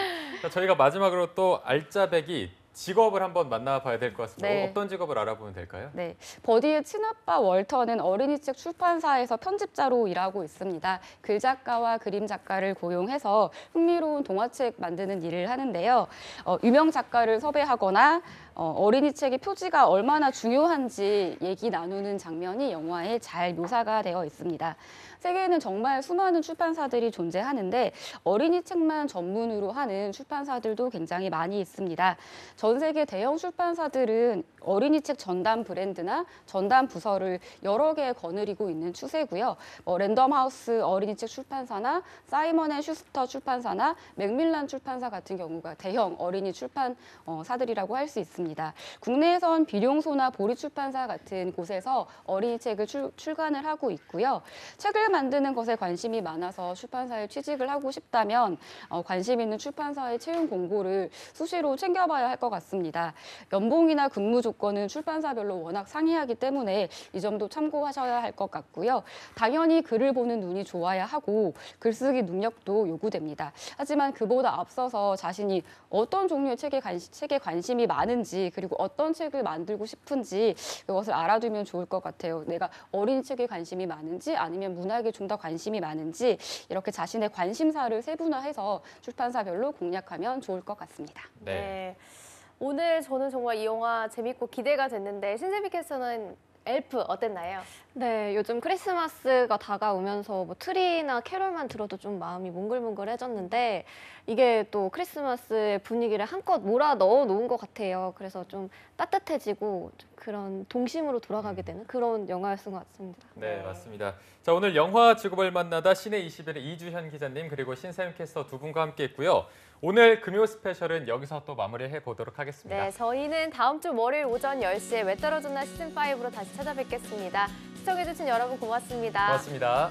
자, 저희가 마지막으로 또 알짜배기 직업을 한번 만나봐야 될 것 같습니다. 네. 어떤 직업을 알아보면 될까요? 네, 버디의 친아빠 월터는 어린이책 출판사에서 편집자로 일하고 있습니다. 글작가와 그림 작가를 고용해서 흥미로운 동화책 만드는 일을 하는데요. 유명 작가를 섭외하거나 어린이책의 표지가 얼마나 중요한지 얘기 나누는 장면이 영화에 잘 묘사가 되어 있습니다. 세계에는 정말 수많은 출판사들이 존재하는데 어린이 책만 전문으로 하는 출판사들도 굉장히 많이 있습니다. 전 세계 대형 출판사들은 어린이 책 전담 브랜드나 전담 부서를 여러 개 거느리고 있는 추세고요. 랜덤하우스 어린이 책 출판사나 사이먼 앤 슈스터 출판사나 맥밀란 출판사 같은 경우가 대형 어린이 출판사들이라고 할 수 있습니다. 국내에선 비룡소나 보리 출판사 같은 곳에서 어린이 책을 출간을 하고 있고요. 책을 만드는 것에 관심이 많아서 출판사에 취직을 하고 싶다면 관심 있는 출판사의 채용 공고를 수시로 챙겨봐야 할 것 같습니다. 연봉이나 근무 조건은 출판사별로 워낙 상이하기 때문에 이 점도 참고하셔야 할 것 같고요. 당연히 글을 보는 눈이 좋아야 하고 글쓰기 능력도 요구됩니다. 하지만 그보다 앞서서 자신이 어떤 종류의 책에 관심이 많은지 그리고 어떤 책을 만들고 싶은지 그것을 알아두면 좋을 것 같아요. 내가 어린이 책에 관심이 많은지 아니면 문학에 좀 더 관심이 많은지 이렇게 자신의 관심사를 세분화해서 출판사별로 공략하면 좋을 것 같습니다. 네. 오늘 저는 정말 이 영화 재밌고 기대가 됐는데 신세미께서는 엘프 어땠나요? 네, 요즘 크리스마스가 다가오면서 뭐 트리나 캐롤만 들어도 좀 마음이 몽글몽글해졌는데 이게 또 크리스마스의 분위기를 한껏 몰아 넣어 놓은 것 같아요. 그래서 좀 따뜻해지고 좀 그런 동심으로 돌아가게 되는 그런 영화였던 것 같습니다. 네, 맞습니다. 자, 오늘 영화 직업을 만나다 시내 21의 이주현 기자님 그리고 신세임 캐스터 두 분과 함께했고요. 오늘 금요 스페셜은 여기서 또 마무리해 보도록 하겠습니다. 네, 저희는 다음 주 월요일 오전 10시에 왜 떨어졌나 시즌5로 다시 찾아뵙겠습니다. 시청해주신 여러분 고맙습니다. 고맙습니다.